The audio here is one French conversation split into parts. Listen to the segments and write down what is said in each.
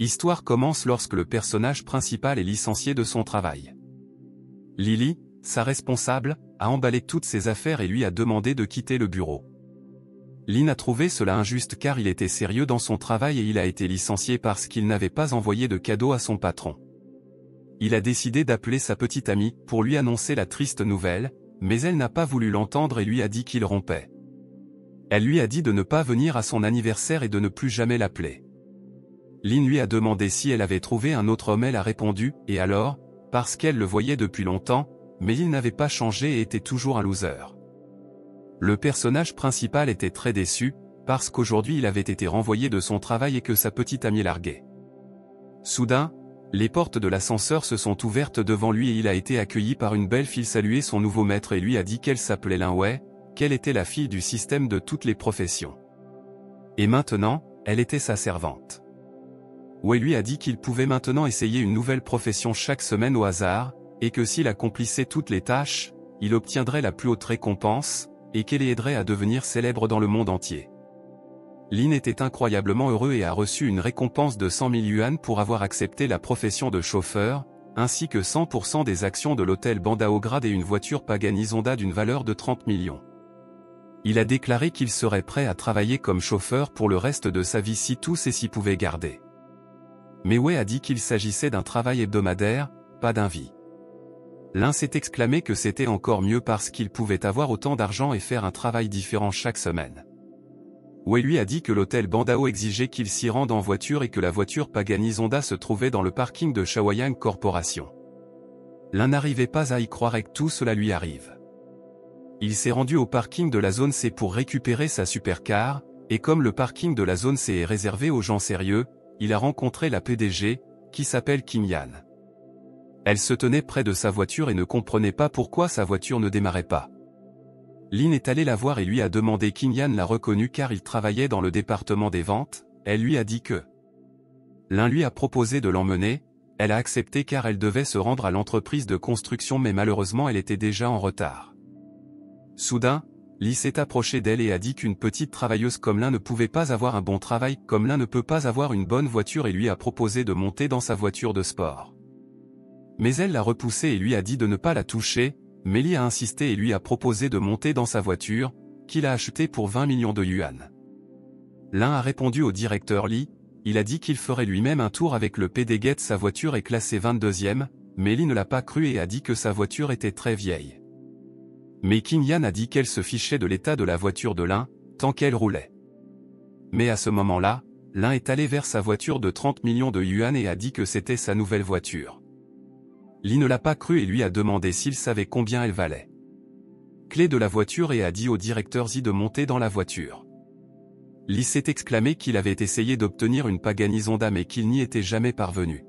Histoire commence lorsque le personnage principal est licencié de son travail. Lily, sa responsable, a emballé toutes ses affaires et lui a demandé de quitter le bureau. Lynn a trouvé cela injuste car il était sérieux dans son travail et il a été licencié parce qu'il n'avait pas envoyé de cadeau à son patron. Il a décidé d'appeler sa petite amie pour lui annoncer la triste nouvelle, mais elle n'a pas voulu l'entendre et lui a dit qu'il rompait. Elle lui a dit de ne pas venir à son anniversaire et de ne plus jamais l'appeler. Lynn lui a demandé si elle avait trouvé un autre homme. Elle a répondu, et alors, parce qu'elle le voyait depuis longtemps, mais il n'avait pas changé et était toujours un loser. Le personnage principal était très déçu, parce qu'aujourd'hui il avait été renvoyé de son travail et que sa petite amie larguait. Soudain, les portes de l'ascenseur se sont ouvertes devant lui et il a été accueilli par une belle fille saluer son nouveau maître et lui a dit qu'elle s'appelait Linway, qu'elle était la fille du système de toutes les professions. Et maintenant, elle était sa servante. Wei lui a dit qu'il pouvait maintenant essayer une nouvelle profession chaque semaine au hasard, et que s'il accomplissait toutes les tâches, il obtiendrait la plus haute récompense, et qu'elle aiderait à devenir célèbre dans le monde entier. Lin était incroyablement heureux et a reçu une récompense de 100 000 yuan pour avoir accepté la profession de chauffeur, ainsi que 100% des actions de l'hôtel Bandao Grade et une voiture Pagani Zonda d'une valeur de 30 millions. Il a déclaré qu'il serait prêt à travailler comme chauffeur pour le reste de sa vie si tout s'y pouvait garder. Mais Wei a dit qu'il s'agissait d'un travail hebdomadaire, pas d'un vie. L'un s'est exclamé que c'était encore mieux parce qu'il pouvait avoir autant d'argent et faire un travail différent chaque semaine. Wei lui a dit que l'hôtel Bandao exigeait qu'il s'y rende en voiture et que la voiture Pagani Zonda se trouvait dans le parking de Shawayang Corporation. L'un n'arrivait pas à y croire et que tout cela lui arrive. Il s'est rendu au parking de la zone C pour récupérer sa supercar, et comme le parking de la zone C est réservé aux gens sérieux, il a rencontré la PDG, qui s'appelle Kim Yan. Elle se tenait près de sa voiture et ne comprenait pas pourquoi sa voiture ne démarrait pas. Lin est allé la voir et lui a demandé. Kim Yan l'a reconnu car il travaillait dans le département des ventes. Elle lui a dit que l'un lui a proposé de l'emmener, elle a accepté car elle devait se rendre à l'entreprise de construction mais malheureusement elle était déjà en retard. Soudain, Lee s'est approché d'elle et a dit qu'une petite travailleuse comme l'un ne pouvait pas avoir un bon travail, comme l'un ne peut pas avoir une bonne voiture et lui a proposé de monter dans sa voiture de sport. Mais elle l'a repoussé et lui a dit de ne pas la toucher, mais Lee a insisté et lui a proposé de monter dans sa voiture, qu'il a achetée pour 20 millions de yuan. L'un a répondu au directeur Lee, il a dit qu'il ferait lui-même un tour avec le PDG. Sa voiture est classée 22e, mais Lee ne l'a pas cru et a dit que sa voiture était très vieille. Mais Kim Yan a dit qu'elle se fichait de l'état de la voiture de l'un, tant qu'elle roulait. Mais à ce moment-là, l'un est allé vers sa voiture de 30 millions de yuan et a dit que c'était sa nouvelle voiture. Lee ne l'a pas cru et lui a demandé s'il savait combien elle valait. Clé de la voiture et a dit au directeur Zi de monter dans la voiture. Lee s'est exclamé qu'il avait essayé d'obtenir une Pagani Zonda mais qu'il n'y était jamais parvenu.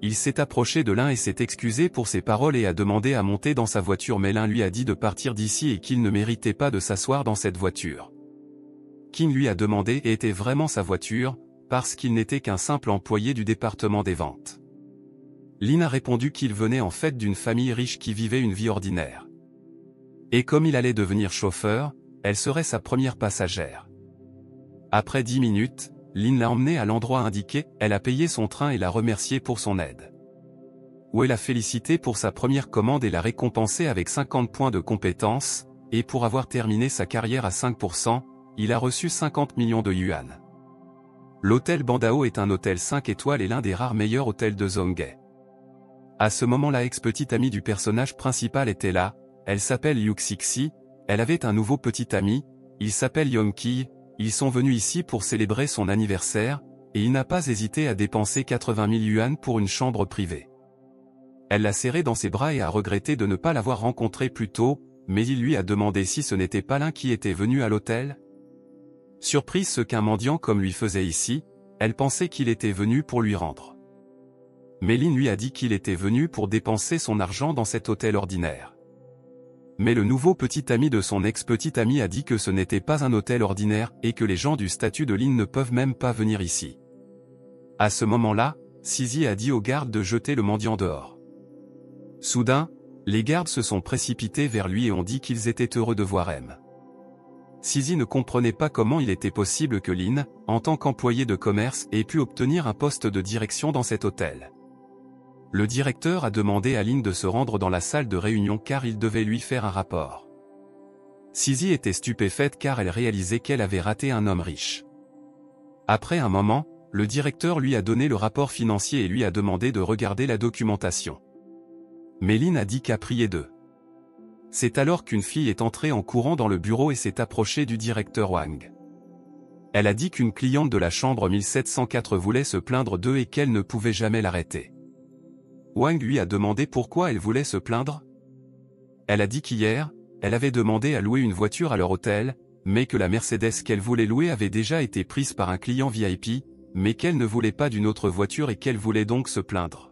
Il s'est approché de l'un et s'est excusé pour ses paroles et a demandé à monter dans sa voiture mais l'un lui a dit de partir d'ici et qu'il ne méritait pas de s'asseoir dans cette voiture. Kim lui a demandé et était vraiment sa voiture, parce qu'il n'était qu'un simple employé du département des ventes. Lin a répondu qu'il venait en fait d'une famille riche qui vivait une vie ordinaire. Et comme il allait devenir chauffeur, elle serait sa première passagère. Après 10 minutes, Lin l'a emmené à l'endroit indiqué, elle a payé son train et l'a remercié pour son aide. Wei l'a félicité pour sa première commande et l'a récompensé avec 50 points de compétence, et pour avoir terminé sa carrière à 5%, il a reçu 50 millions de yuan. L'hôtel Bandao est un hôtel 5 étoiles et l'un des rares meilleurs hôtels de Zhonghe. À ce moment la ex-petite amie du personnage principal était là, elle s'appelle Yu Xixi, elle avait un nouveau petit ami, il s'appelle Yongqi. Ils sont venus ici pour célébrer son anniversaire, et il n'a pas hésité à dépenser 80 000 yuan pour une chambre privée. Elle l'a serré dans ses bras et a regretté de ne pas l'avoir rencontré plus tôt, mais il lui a demandé si ce n'était pas l'un qui était venu à l'hôtel. Surprise ce qu'un mendiant comme lui faisait ici, elle pensait qu'il était venu pour lui rendre. Mais Lin lui a dit qu'il était venu pour dépenser son argent dans cet hôtel ordinaire. Mais le nouveau petit ami de son ex-petite amie a dit que ce n'était pas un hôtel ordinaire et que les gens du statut de Lin ne peuvent même pas venir ici. À ce moment-là, Sizi a dit aux gardes de jeter le mendiant dehors. Soudain, les gardes se sont précipités vers lui et ont dit qu'ils étaient heureux de voir M. Sisi ne comprenait pas comment il était possible que Lin, en tant qu'employé de commerce, ait pu obtenir un poste de direction dans cet hôtel. Le directeur a demandé à Lin de se rendre dans la salle de réunion car il devait lui faire un rapport. Sisi était stupéfaite car elle réalisait qu'elle avait raté un homme riche. Après un moment, le directeur lui a donné le rapport financier et lui a demandé de regarder la documentation. Mais Lin a dit qu'à prier d'eux. C'est alors qu'une fille est entrée en courant dans le bureau et s'est approchée du directeur Wang. Elle a dit qu'une cliente de la chambre 1704 voulait se plaindre d'eux et qu'elle ne pouvait jamais l'arrêter. Wang lui a demandé pourquoi elle voulait se plaindre. Elle a dit qu'hier, elle avait demandé à louer une voiture à leur hôtel, mais que la Mercedes qu'elle voulait louer avait déjà été prise par un client VIP, mais qu'elle ne voulait pas d'une autre voiture et qu'elle voulait donc se plaindre.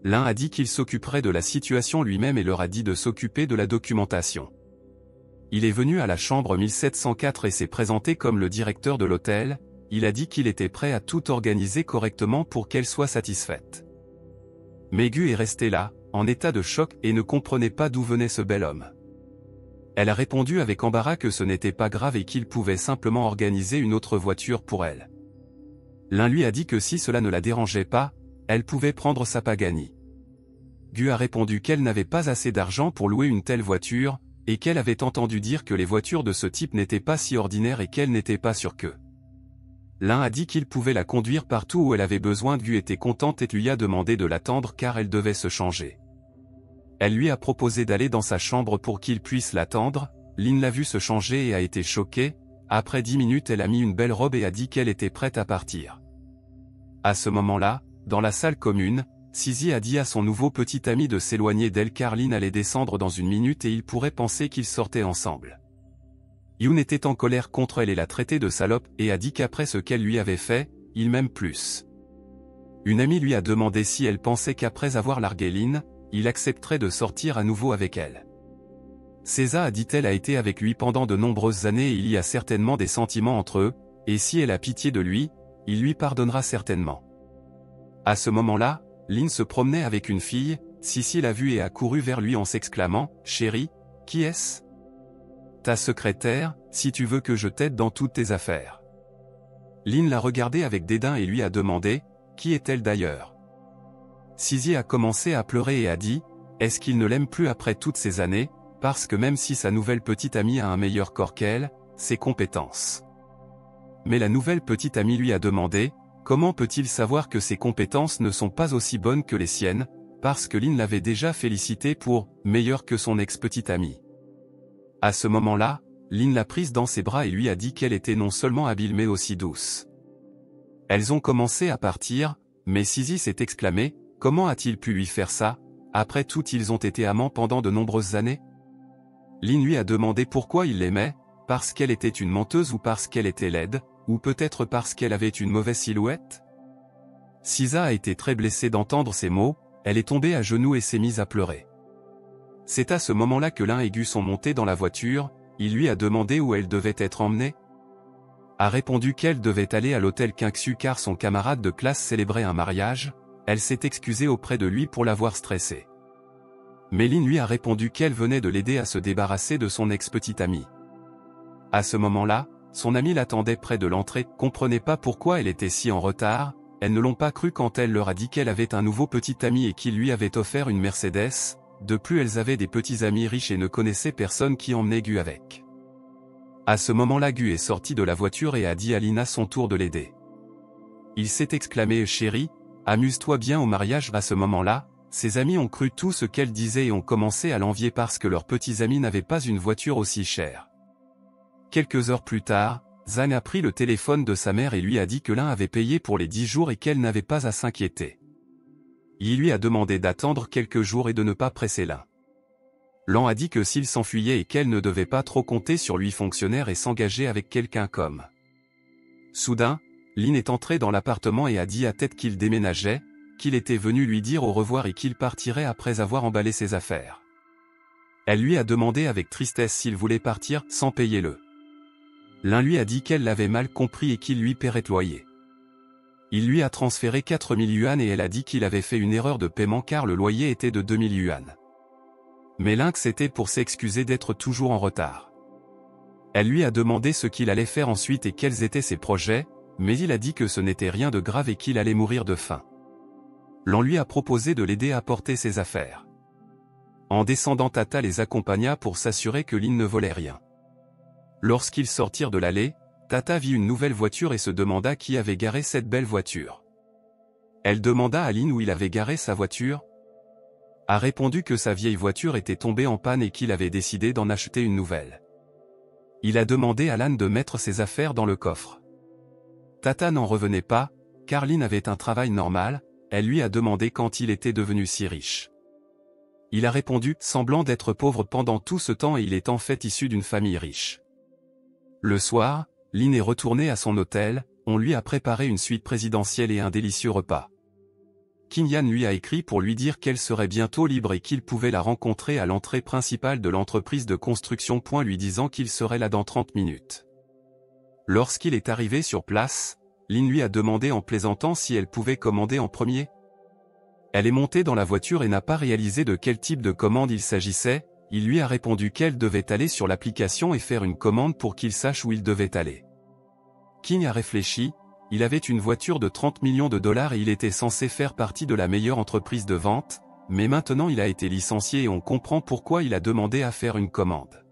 L'un a dit qu'il s'occuperait de la situation lui-même et leur a dit de s'occuper de la documentation. Il est venu à la chambre 1704 et s'est présenté comme le directeur de l'hôtel, il a dit qu'il était prêt à tout organiser correctement pour qu'elle soit satisfaite. Mais Gu est restée là, en état de choc et ne comprenait pas d'où venait ce bel homme. Elle a répondu avec embarras que ce n'était pas grave et qu'il pouvait simplement organiser une autre voiture pour elle. L'un lui a dit que si cela ne la dérangeait pas, elle pouvait prendre sa Pagani. Gu a répondu qu'elle n'avait pas assez d'argent pour louer une telle voiture, et qu'elle avait entendu dire que les voitures de ce type n'étaient pas si ordinaires et qu'elle n'était pas sûre que. L'un a dit qu'il pouvait la conduire partout où elle avait besoin. Gu était contente et lui a demandé de l'attendre car elle devait se changer. Elle lui a proposé d'aller dans sa chambre pour qu'il puisse l'attendre. Lin l'a vu se changer et a été choquée. Après 10 minutes elle a mis une belle robe et a dit qu'elle était prête à partir. À ce moment-là, dans la salle commune, Sisi a dit à son nouveau petit ami de s'éloigner d'elle car Lin allait descendre dans une minute et il pourrait penser qu'ils sortaient ensemble. Yoon était en colère contre elle et l'a traitée de salope et a dit qu'après ce qu'elle lui avait fait, il m'aime plus. Une amie lui a demandé si elle pensait qu'après avoir largué Lin, il accepterait de sortir à nouveau avec elle. Seza a dit-elle a été avec lui pendant de nombreuses années et il y a certainement des sentiments entre eux, et si elle a pitié de lui, il lui pardonnera certainement. À ce moment-là, Lin se promenait avec une fille, Sisi l'a vue et a couru vers lui en s'exclamant « Chérie, qui est-ce ? Ta secrétaire, si tu veux que je t'aide dans toutes tes affaires. » Lin l'a regardé avec dédain et lui a demandé « Qui est-elle d'ailleurs ?» Sisi a commencé à pleurer et a dit « Est-ce qu'il ne l'aime plus après toutes ces années, parce que même si sa nouvelle petite amie a un meilleur corps qu'elle, ses compétences. » Mais la nouvelle petite amie lui a demandé « Comment peut-il savoir que ses compétences ne sont pas aussi bonnes que les siennes, parce que Lin l'avait déjà félicité pour « meilleur que son ex-petite amie ». À ce moment-là, Lin l'a prise dans ses bras et lui a dit qu'elle était non seulement habile mais aussi douce. Elles ont commencé à partir, mais Sisi s'est exclamé « Comment a-t-il pu lui faire ça, après tout ils ont été amants pendant de nombreuses années ?» Lin lui a demandé pourquoi il l'aimait, parce qu'elle était une menteuse ou parce qu'elle était laide, ou peut-être parce qu'elle avait une mauvaise silhouette. Sisa a été très blessée d'entendre ces mots, elle est tombée à genoux et s'est mise à pleurer. C'est à ce moment-là que Lin et Gu sont montés dans la voiture, il lui a demandé où elle devait être emmenée. A répondu qu'elle devait aller à l'hôtel Kingsu car son camarade de classe célébrait un mariage, elle s'est excusée auprès de lui pour l'avoir stressé. Mais Lin lui a répondu qu'elle venait de l'aider à se débarrasser de son ex-petite amie. À ce moment-là, son amie l'attendait près de l'entrée, comprenait pas pourquoi elle était si en retard, elles ne l'ont pas cru quand elle leur a dit qu'elle avait un nouveau petit ami et qu'il lui avait offert une Mercedes, de plus elles avaient des petits amis riches et ne connaissaient personne qui emmenait Gu avec. À ce moment-là Gu est sorti de la voiture et a dit à Lin à son tour de l'aider. Il s'est exclamé « Chérie, amuse-toi bien au mariage » À ce moment-là, ses amis ont cru tout ce qu'elle disait et ont commencé à l'envier parce que leurs petits amis n'avaient pas une voiture aussi chère. Quelques heures plus tard, Zhang a pris le téléphone de sa mère et lui a dit que Lin avait payé pour les 10 jours et qu'elle n'avait pas à s'inquiéter. Il lui a demandé d'attendre quelques jours et de ne pas presser Lin. Lan a dit que s'il s'enfuyait et qu'elle ne devait pas trop compter sur lui fonctionnaire et s'engager avec quelqu'un comme. Soudain, Lin est entré dans l'appartement et a dit à Ted qu'il déménageait, qu'il était venu lui dire au revoir et qu'il partirait après avoir emballé ses affaires. Elle lui a demandé avec tristesse s'il voulait partir sans payer le. Lin lui a dit qu'elle l'avait mal compris et qu'il lui paierait le loyer. Il lui a transféré 4000 yuan et elle a dit qu'il avait fait une erreur de paiement car le loyer était de 2000 yuan. Mais Lin c'était pour s'excuser d'être toujours en retard. Elle lui a demandé ce qu'il allait faire ensuite et quels étaient ses projets, mais il a dit que ce n'était rien de grave et qu'il allait mourir de faim. L'on lui a proposé de l'aider à porter ses affaires. En descendant, Tata les accompagna pour s'assurer que Lynn ne volait rien. Lorsqu'ils sortirent de l'allée, Tata vit une nouvelle voiture et se demanda qui avait garé cette belle voiture. Elle demanda à Lynn où il avait garé sa voiture. A répondu que sa vieille voiture était tombée en panne et qu'il avait décidé d'en acheter une nouvelle. Il a demandé à Lynn de mettre ses affaires dans le coffre. Tata n'en revenait pas, car Lynn avait un travail normal. Elle lui a demandé quand il était devenu si riche. Il a répondu, semblant d'être pauvre pendant tout ce temps et il est en fait issu d'une famille riche. Le soir, Lynn est retournée à son hôtel, on lui a préparé une suite présidentielle et un délicieux repas. Kim Yan lui a écrit pour lui dire qu'elle serait bientôt libre et qu'il pouvait la rencontrer à l'entrée principale de l'entreprise de construction. Lui disant qu'il serait là dans 30 minutes. Lorsqu'il est arrivé sur place, Lynn lui a demandé en plaisantant si elle pouvait commander en premier. Elle est montée dans la voiture et n'a pas réalisé de quel type de commande il s'agissait. Il lui a répondu qu'elle devait aller sur l'application et faire une commande pour qu'il sache où il devait aller. King a réfléchi, il avait une voiture de 30 millions de dollars et il était censé faire partie de la meilleure entreprise de vente, mais maintenant il a été licencié et on comprend pourquoi il a demandé à faire une commande.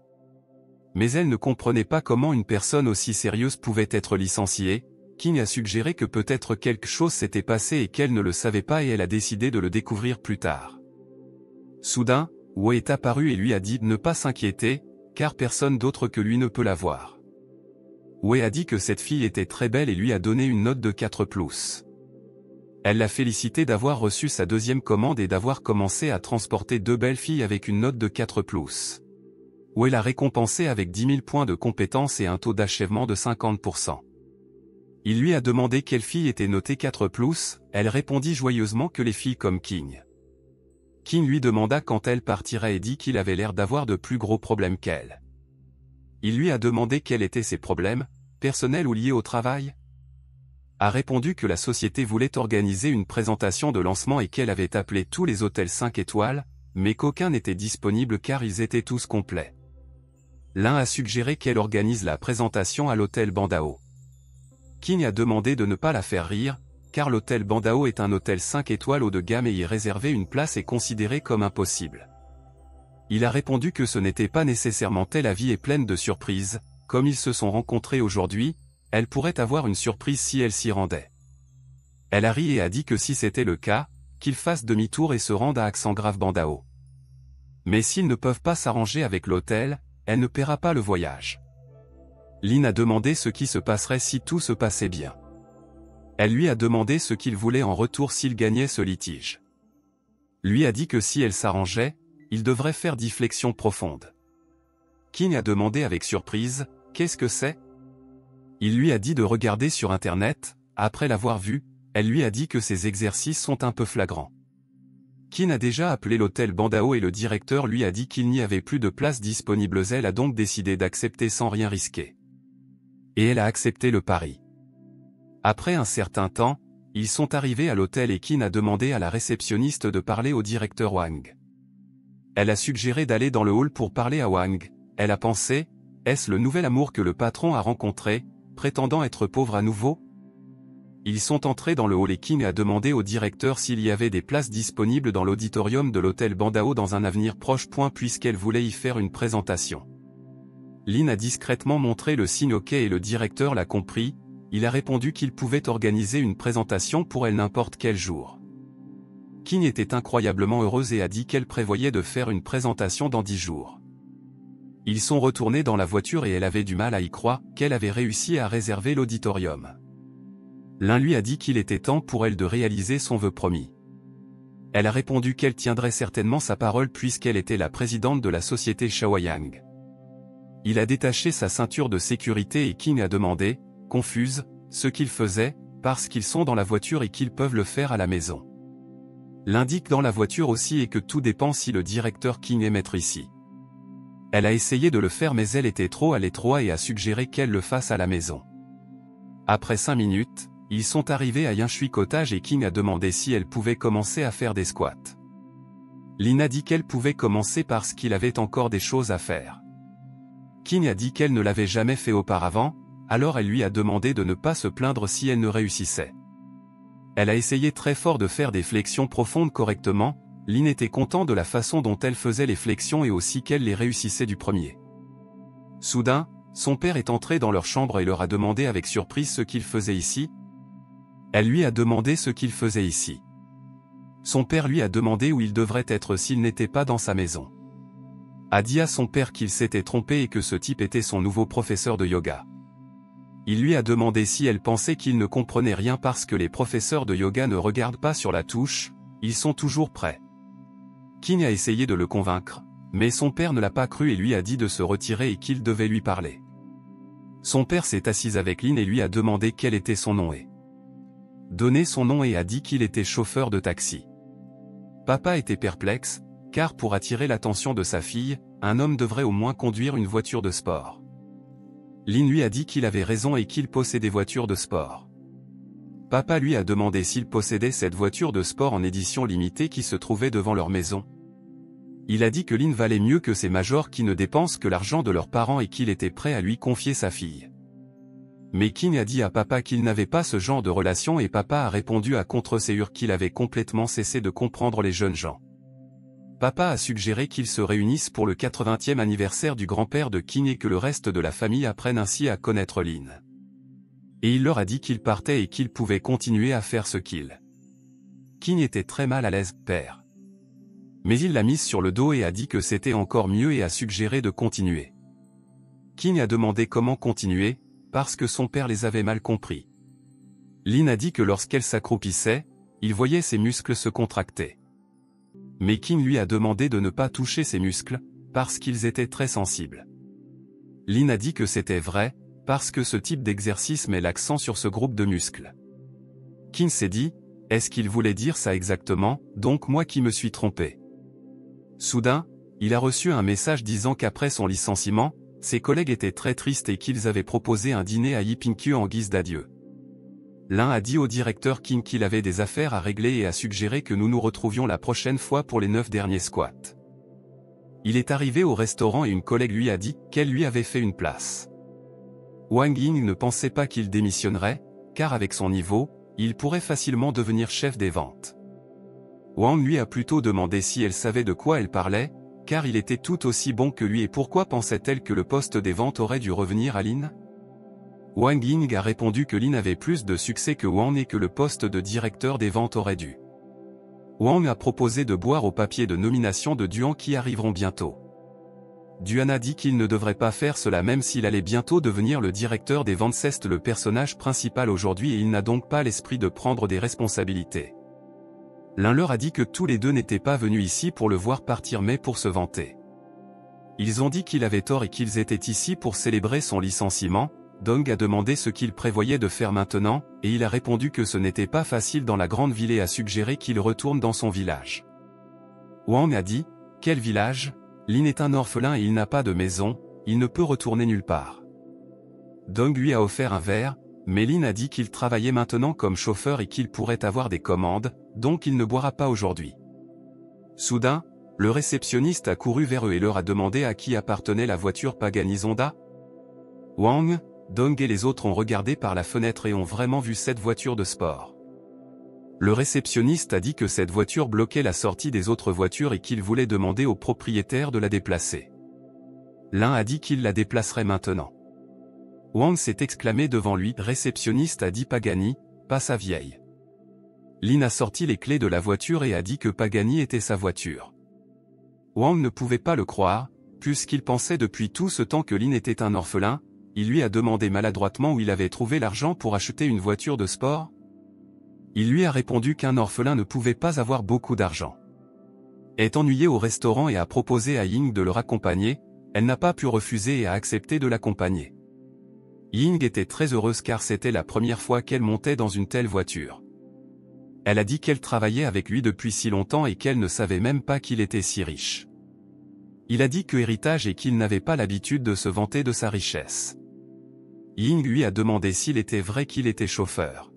Mais elle ne comprenait pas comment une personne aussi sérieuse pouvait être licenciée. King a suggéré que peut-être quelque chose s'était passé et qu'elle ne le savait pas et elle a décidé de le découvrir plus tard. Soudain, Wei est apparu et lui a dit de ne pas s'inquiéter, car personne d'autre que lui ne peut la voir. Wei a dit que cette fille était très belle et lui a donné une note de 4+. Elle l'a félicité d'avoir reçu sa deuxième commande et d'avoir commencé à transporter 2 belles filles avec une note de 4+. Wei l'a récompensé avec 10 000 points de compétence et un taux d'achèvement de 50%. Il lui a demandé quelle fille était notée 4+, elle répondit joyeusement que les filles comme King. King lui demanda quand elle partirait et dit qu'il avait l'air d'avoir de plus gros problèmes qu'elle. Il lui a demandé quels étaient ses problèmes, personnels ou liés au travail. A répondu que la société voulait organiser une présentation de lancement et qu'elle avait appelé tous les hôtels 5 étoiles, mais qu'aucun n'était disponible car ils étaient tous complets. L'un a suggéré qu'elle organise la présentation à l'hôtel Bandao. King a demandé de ne pas la faire rire, car l'hôtel Bandao est un hôtel 5 étoiles haut de gamme et y réserver une place est considéré comme impossible. Il a répondu que ce n'était pas nécessairement tel, la vie est pleine de surprises, comme ils se sont rencontrés aujourd'hui, elle pourrait avoir une surprise si elle s'y rendait. Elle a ri et a dit que si c'était le cas, qu'ils fassent demi-tour et se rendent à Accent Grave Bandao. Mais s'ils ne peuvent pas s'arranger avec l'hôtel, elle ne paiera pas le voyage. Lynn a demandé ce qui se passerait si tout se passait bien. Elle lui a demandé ce qu'il voulait en retour s'il gagnait ce litige. Lui a dit que si elle s'arrangeait, il devrait faire 10 flexions profondes. King a demandé avec surprise, « Qu'est-ce que c'est ?» Il lui a dit de regarder sur Internet. Après l'avoir vu, elle lui a dit que ces exercices sont un peu flagrants. King a déjà appelé l'hôtel Bandao et le directeur lui a dit qu'il n'y avait plus de place disponible. Elle a donc décidé d'accepter sans rien risquer. Et elle a accepté le pari. Après un certain temps, ils sont arrivés à l'hôtel et King a demandé à la réceptionniste de parler au directeur Wang. Elle a suggéré d'aller dans le hall pour parler à Wang. Elle a pensé, est-ce le nouvel amour que le patron a rencontré, prétendant être pauvre à nouveau? Ils sont entrés dans le hall et King a demandé au directeur s'il y avait des places disponibles dans l'auditorium de l'hôtel Bandao dans un avenir proche. Puisqu'elle voulait y faire une présentation. Lynn a discrètement montré le signe OK et le directeur l'a compris, il a répondu qu'il pouvait organiser une présentation pour elle n'importe quel jour. King était incroyablement heureuse et a dit qu'elle prévoyait de faire une présentation dans 10 jours. Ils sont retournés dans la voiture et elle avait du mal à y croire qu'elle avait réussi à réserver l'auditorium. L'un lui a dit qu'il était temps pour elle de réaliser son vœu promis. Elle a répondu qu'elle tiendrait certainement sa parole puisqu'elle était la présidente de la société Shaoyang. Il a détaché sa ceinture de sécurité et King a demandé, confuse, ce qu'il faisait, parce qu'ils sont dans la voiture et qu'ils peuvent le faire à la maison. L'indique dans la voiture aussi et que tout dépend si le directeur King est maître ici. Elle a essayé de le faire mais elle était trop à l'étroit et a suggéré qu'elle le fasse à la maison. Après 5 minutes, ils sont arrivés à Yanshui Cottage et King a demandé si elle pouvait commencer à faire des squats. Lynn a dit qu'elle pouvait commencer parce qu'il avait encore des choses à faire. King a dit qu'elle ne l'avait jamais fait auparavant, alors elle lui a demandé de ne pas se plaindre si elle ne réussissait. Elle a essayé très fort de faire des flexions profondes correctement. Lynn était content de la façon dont elle faisait les flexions et aussi qu'elle les réussissait du premier. Soudain, son père est entré dans leur chambre et leur a demandé avec surprise ce qu'il faisait ici. Elle lui a demandé ce qu'il faisait ici. Son père lui a demandé où il devrait être s'il n'était pas dans sa maison. A dit à son père qu'il s'était trompé et que ce type était son nouveau professeur de yoga. Il lui a demandé si elle pensait qu'il ne comprenait rien parce que les professeurs de yoga ne regardent pas sur la touche, ils sont toujours prêts. King a essayé de le convaincre, mais son père ne l'a pas cru et lui a dit de se retirer et qu'il devait lui parler. Son père s'est assis avec Lynn et lui a demandé quel était son nom et donné son nom et a dit qu'il était chauffeur de taxi. Papa était perplexe, car pour attirer l'attention de sa fille, un homme devrait au moins conduire une voiture de sport. Lynn lui a dit qu'il avait raison et qu'il possédait des voitures de sport. Papa lui a demandé s'il possédait cette voiture de sport en édition limitée qui se trouvait devant leur maison. Il a dit que Lynn valait mieux que ces majors qui ne dépensent que l'argent de leurs parents et qu'il était prêt à lui confier sa fille. Mais King a dit à papa qu'il n'avait pas ce genre de relation et papa a répondu à contre-séure qu'il avait complètement cessé de comprendre les jeunes gens. Papa a suggéré qu'ils se réunissent pour le 80e anniversaire du grand-père de King et que le reste de la famille apprenne ainsi à connaître Lynn. Et il leur a dit qu'il partait et qu'il pouvait continuer à faire ce qu'il. King était très mal à l'aise, père. Mais il l'a mise sur le dos et a dit que c'était encore mieux et a suggéré de continuer. King a demandé comment continuer, parce que son père les avait mal compris. Lynn a dit que lorsqu'elle s'accroupissait, il voyait ses muscles se contracter. Mais King lui a demandé de ne pas toucher ses muscles, parce qu'ils étaient très sensibles. Lynn a dit que c'était vrai, parce que ce type d'exercice met l'accent sur ce groupe de muscles. King s'est dit, est-ce qu'il voulait dire ça exactement, donc moi qui me suis trompé. Soudain, il a reçu un message disant qu'après son licenciement, ses collègues étaient très tristes et qu'ils avaient proposé un dîner à Yipinkyu en guise d'adieu. L'un a dit au directeur King qu'il avait des affaires à régler et a suggéré que nous nous retrouvions la prochaine fois pour les 9 derniers squats. Il est arrivé au restaurant et une collègue lui a dit qu'elle lui avait fait une place. Wang Ying ne pensait pas qu'il démissionnerait, car avec son niveau, il pourrait facilement devenir chef des ventes. Wang lui a plutôt demandé si elle savait de quoi elle parlait, car il était tout aussi bon que lui et pourquoi pensait-elle que le poste des ventes aurait dû revenir à Lynn? Wang Ying a répondu que Lynn avait plus de succès que Wang et que le poste de directeur des ventes aurait dû. Wang a proposé de boire aux papiers de nomination de Duan qui arriveront bientôt. Duan a dit qu'il ne devrait pas faire cela même s'il allait bientôt devenir le directeur des ventes. C'est le personnage principal aujourd'hui et il n'a donc pas l'esprit de prendre des responsabilités. L'un leur a dit que tous les deux n'étaient pas venus ici pour le voir partir mais pour se vanter. Ils ont dit qu'il avait tort et qu'ils étaient ici pour célébrer son licenciement. Dong a demandé ce qu'il prévoyait de faire maintenant, et il a répondu que ce n'était pas facile dans la grande ville et a suggéré qu'il retourne dans son village. Wang a dit, « Quel village? Lynn est un orphelin et il n'a pas de maison, il ne peut retourner nulle part. » Dong lui a offert un verre, mais Lynn a dit qu'il travaillait maintenant comme chauffeur et qu'il pourrait avoir des commandes, donc il ne boira pas aujourd'hui. Soudain, le réceptionniste a couru vers eux et leur a demandé à qui appartenait la voiture Pagani Zonda. Wang, Dong et les autres ont regardé par la fenêtre et ont vraiment vu cette voiture de sport. Le réceptionniste a dit que cette voiture bloquait la sortie des autres voitures et qu'il voulait demander au propriétaire de la déplacer. L'un a dit qu'il la déplacerait maintenant. Wang s'est exclamé devant lui, réceptionniste a dit Pagani, pas sa vieille. Lynn a sorti les clés de la voiture et a dit que Pagani était sa voiture. Wang ne pouvait pas le croire, puisqu'il pensait depuis tout ce temps que Lynn était un orphelin. Il lui a demandé maladroitement où il avait trouvé l'argent pour acheter une voiture de sport. Il lui a répondu qu'un orphelin ne pouvait pas avoir beaucoup d'argent. Est ennuyée au restaurant et a proposé à Ying de le raccompagner, elle n'a pas pu refuser et a accepté de l'accompagner. Ying était très heureuse car c'était la première fois qu'elle montait dans une telle voiture. Elle a dit qu'elle travaillait avec lui depuis si longtemps et qu'elle ne savait même pas qu'il était si riche. Il a dit que héritage et qu'il n'avait pas l'habitude de se vanter de sa richesse. Ying lui a demandé s'il était vrai qu'il était chauffeur.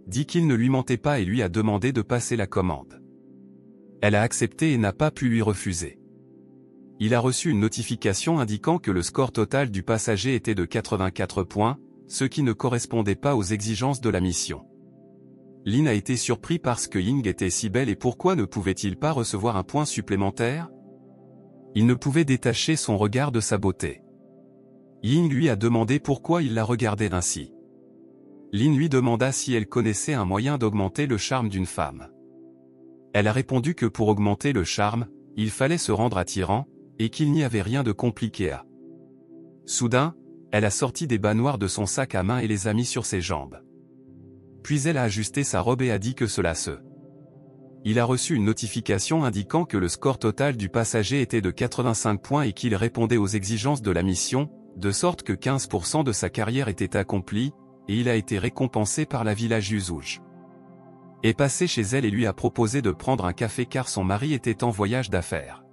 Dit qu'il ne lui mentait pas et lui a demandé de passer la commande. Elle a accepté et n'a pas pu lui refuser. Il a reçu une notification indiquant que le score total du passager était de 84 points, ce qui ne correspondait pas aux exigences de la mission. Lin a été surpris parce que Ying était si belle et pourquoi ne pouvait-il pas recevoir un point supplémentaire? Il ne pouvait détacher son regard de sa beauté. Ying lui a demandé pourquoi il la regardait ainsi. Lin lui demanda si elle connaissait un moyen d'augmenter le charme d'une femme. Elle a répondu que pour augmenter le charme, il fallait se rendre attirant, et qu'il n'y avait rien de compliqué à. Soudain, elle a sorti des bas noirs de son sac à main et les a mis sur ses jambes. Puis elle a ajusté sa robe et a dit que cela se. Il a reçu une notification indiquant que le score total du passager était de 85 points et qu'il répondait aux exigences de la mission, de sorte que 15% de sa carrière était accomplie, et il a été récompensé par la village Yuzouj. Est passé chez elle et lui a proposé de prendre un café car son mari était en voyage d'affaires.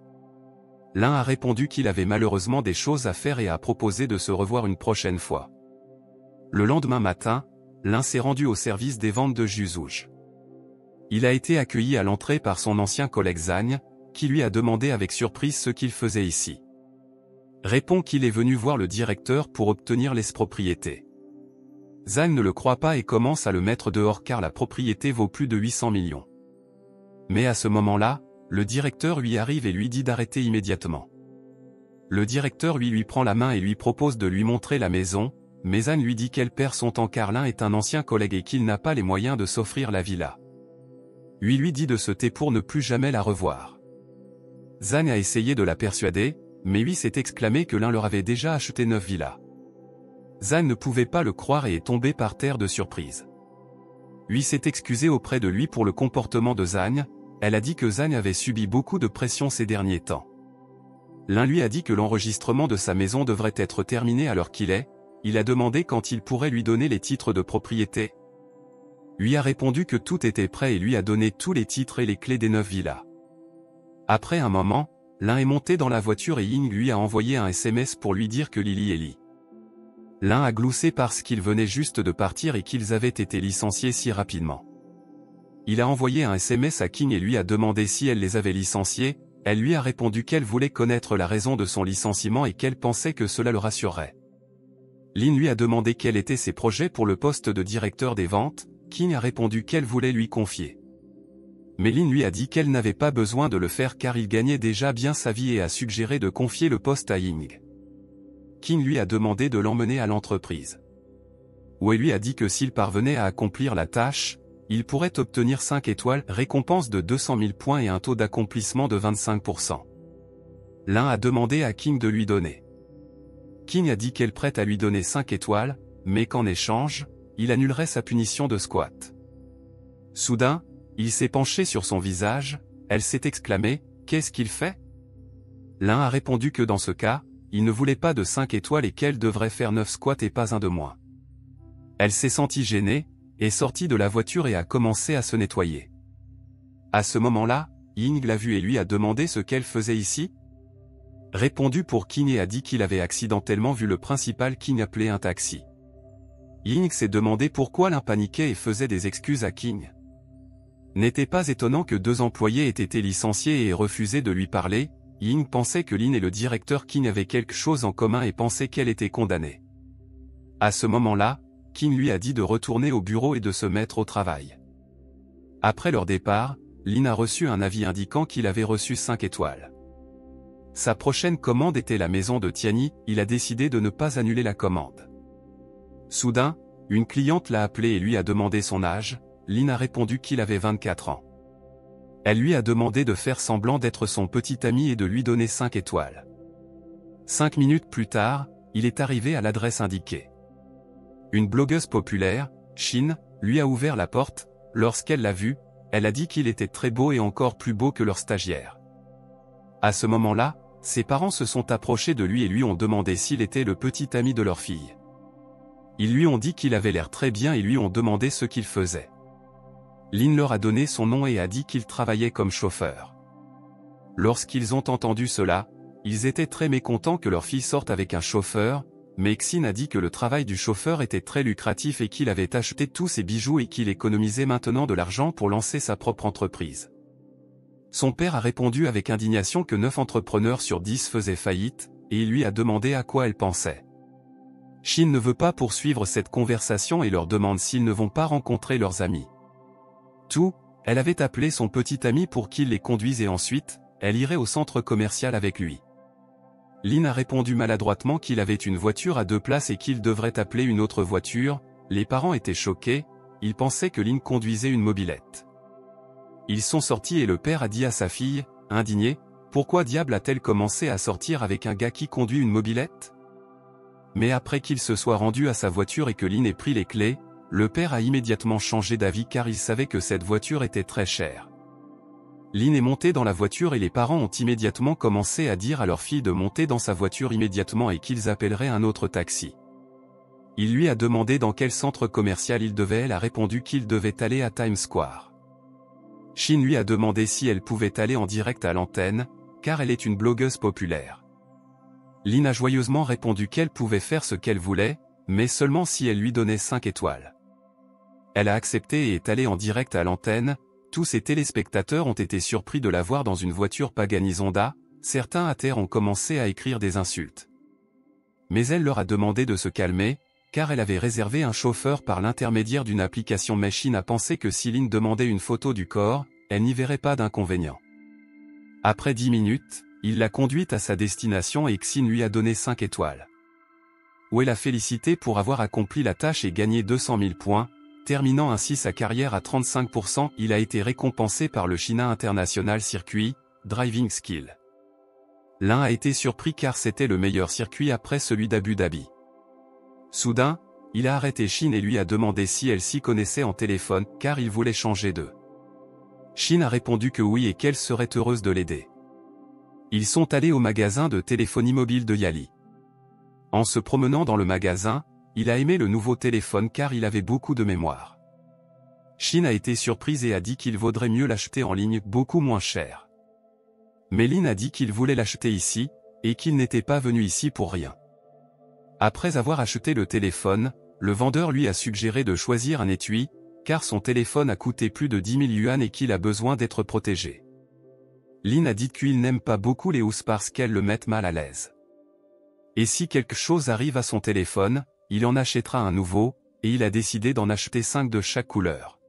L'un a répondu qu'il avait malheureusement des choses à faire et a proposé de se revoir une prochaine fois. Le lendemain matin, l'un s'est rendu au service des ventes de Yuzouj. Il a été accueilli à l'entrée par son ancien collègue Zhang, qui lui a demandé avec surprise ce qu'il faisait ici. Répond qu'il est venu voir le directeur pour obtenir l'expropriété. Zhang ne le croit pas et commence à le mettre dehors car la propriété vaut plus de 800 millions. Mais à ce moment-là, le directeur lui arrive et lui dit d'arrêter immédiatement. Le directeur lui prend la main et lui propose de lui montrer la maison, mais Zhang lui dit qu'elle perd son temps car l'un est un ancien collègue et qu'il n'a pas les moyens de s'offrir la villa. Lui dit de se taire pour ne plus jamais la revoir. Zhang a essayé de la persuader, mais lui s'est exclamé que l'un leur avait déjà acheté 9 villas. Zhang ne pouvait pas le croire et est tombé par terre de surprise. Lui s'est excusé auprès de lui pour le comportement de Zhang. Elle a dit que Zhang avait subi beaucoup de pression ces derniers temps. L'un lui a dit que l'enregistrement de sa maison devrait être terminé à l'heure qu'il est. Il a demandé quand il pourrait lui donner les titres de propriété. Lui a répondu que tout était prêt et lui a donné tous les titres et les clés des 9 villas. Après un moment, l'un est monté dans la voiture et Ying lui a envoyé un SMS pour lui dire que Lily est liée. L'un a gloussé parce qu'ils venaient juste de partir et qu'ils avaient été licenciés si rapidement. Il a envoyé un SMS à King et lui a demandé si elle les avait licenciés. Elle lui a répondu qu'elle voulait connaître la raison de son licenciement et qu'elle pensait que cela le rassurerait. Lin lui a demandé quels étaient ses projets pour le poste de directeur des ventes. King a répondu qu'elle voulait lui confier. Mais Lin lui a dit qu'elle n'avait pas besoin de le faire car il gagnait déjà bien sa vie et a suggéré de confier le poste à Ying. King lui a demandé de l'emmener à l'entreprise. Où elle lui a dit que s'il parvenait à accomplir la tâche, il pourrait obtenir 5 étoiles, récompense de 200 000 points et un taux d'accomplissement de 25%. L'un a demandé à King de lui donner. King a dit qu'elle prête à lui donner 5 étoiles, mais qu'en échange, il annulerait sa punition de squat. Soudain, il s'est penché sur son visage, elle s'est exclamée, « Qu'est-ce qu'il fait ?» L'un a répondu que dans ce cas, il ne voulait pas de 5 étoiles et qu'elle devrait faire 9 squats et pas un de moins. Elle s'est sentie gênée, est sortie de la voiture et a commencé à se nettoyer. À ce moment-là, Ying l'a vue et lui a demandé ce qu'elle faisait ici. Répondu pour King et a dit qu'il avait accidentellement vu le principal King appeler un taxi. Ying s'est demandé pourquoi l'un paniquait et faisait des excuses à King. N'était pas étonnant que 2 employés aient été licenciés et aient refusé de lui parler. Ying pensait que Lin et le directeur King avaient quelque chose en commun et pensait qu'elle était condamnée. À ce moment-là, King lui a dit de retourner au bureau et de se mettre au travail. Après leur départ, Lin a reçu un avis indiquant qu'il avait reçu 5 étoiles. Sa prochaine commande était la maison de Tiani, il a décidé de ne pas annuler la commande. Soudain, une cliente l'a appelé et lui a demandé son âge. Lin a répondu qu'il avait 24 ans. Elle lui a demandé de faire semblant d'être son petit ami et de lui donner 5 étoiles. 5 minutes plus tard, il est arrivé à l'adresse indiquée. Une blogueuse populaire, Shin, lui a ouvert la porte. Lorsqu'elle l'a vu, elle a dit qu'il était très beau et encore plus beau que leur stagiaire. À ce moment-là, ses parents se sont approchés de lui et lui ont demandé s'il était le petit ami de leur fille. Ils lui ont dit qu'il avait l'air très bien et lui ont demandé ce qu'il faisait. Lin leur a donné son nom et a dit qu'il travaillait comme chauffeur. Lorsqu'ils ont entendu cela, ils étaient très mécontents que leur fille sorte avec un chauffeur, mais Xin a dit que le travail du chauffeur était très lucratif et qu'il avait acheté tous ses bijoux et qu'il économisait maintenant de l'argent pour lancer sa propre entreprise. Son père a répondu avec indignation que 9 entrepreneurs sur 10 faisaient faillite, et il lui a demandé à quoi elle pensait. Shin ne veut pas poursuivre cette conversation et leur demande s'ils ne vont pas rencontrer leurs amis. Elle avait appelé son petit ami pour qu'il les conduise et ensuite, elle irait au centre commercial avec lui. Lin a répondu maladroitement qu'il avait une voiture à 2 places et qu'il devrait appeler une autre voiture. Les parents étaient choqués, ils pensaient que Lin conduisait une mobilette. Ils sont sortis et le père a dit à sa fille, indigné, « Pourquoi diable a-t-elle commencé à sortir avec un gars qui conduit une mobilette ?» Mais après qu'il se soit rendu à sa voiture et que Lin ait pris les clés, le père a immédiatement changé d'avis car il savait que cette voiture était très chère. Lin est montée dans la voiture et les parents ont immédiatement commencé à dire à leur fille de monter dans sa voiture immédiatement et qu'ils appelleraient un autre taxi. Il lui a demandé dans quel centre commercial il devait, elle a répondu qu'il devait aller à Times Square. Shin lui a demandé si elle pouvait aller en direct à l'antenne, car elle est une blogueuse populaire. Lin a joyeusement répondu qu'elle pouvait faire ce qu'elle voulait, mais seulement si elle lui donnait 5 étoiles. Elle a accepté et est allée en direct à l'antenne. Tous ses téléspectateurs ont été surpris de la voir dans une voiture Pagani Zonda, certains à terre ont commencé à écrire des insultes. Mais elle leur a demandé de se calmer, car elle avait réservé un chauffeur par l'intermédiaire d'une application. Mais Shin a pensé que si Lin demandait une photo du corps, elle n'y verrait pas d'inconvénient. Après 10 minutes, il l'a conduite à sa destination et Xin lui a donné 5 étoiles. Où l'a félicité pour avoir accompli la tâche et gagné 200 000 points, terminant ainsi sa carrière à 35%. Il a été récompensé par le China International Circuit, Driving Skill. L'un a été surpris car c'était le meilleur circuit après celui d'Abu Dhabi. Soudain, il a arrêté Shin et lui a demandé si elle s'y connaissait en téléphone, car il voulait changer d'eux. Shin a répondu que oui et qu'elle serait heureuse de l'aider. Ils sont allés au magasin de téléphonie mobile de Yali. En se promenant dans le magasin, il a aimé le nouveau téléphone car il avait beaucoup de mémoire. Shin a été surprise et a dit qu'il vaudrait mieux l'acheter en ligne beaucoup moins cher. Mais Lin a dit qu'il voulait l'acheter ici, et qu'il n'était pas venu ici pour rien. Après avoir acheté le téléphone, le vendeur lui a suggéré de choisir un étui, car son téléphone a coûté plus de 10 000 yuan et qu'il a besoin d'être protégé. Lin a dit qu'il n'aime pas beaucoup les housses parce qu'elles le mettent mal à l'aise. Et si quelque chose arrive à son téléphone, il en achètera un nouveau, et il a décidé d'en acheter 5 de chaque couleur.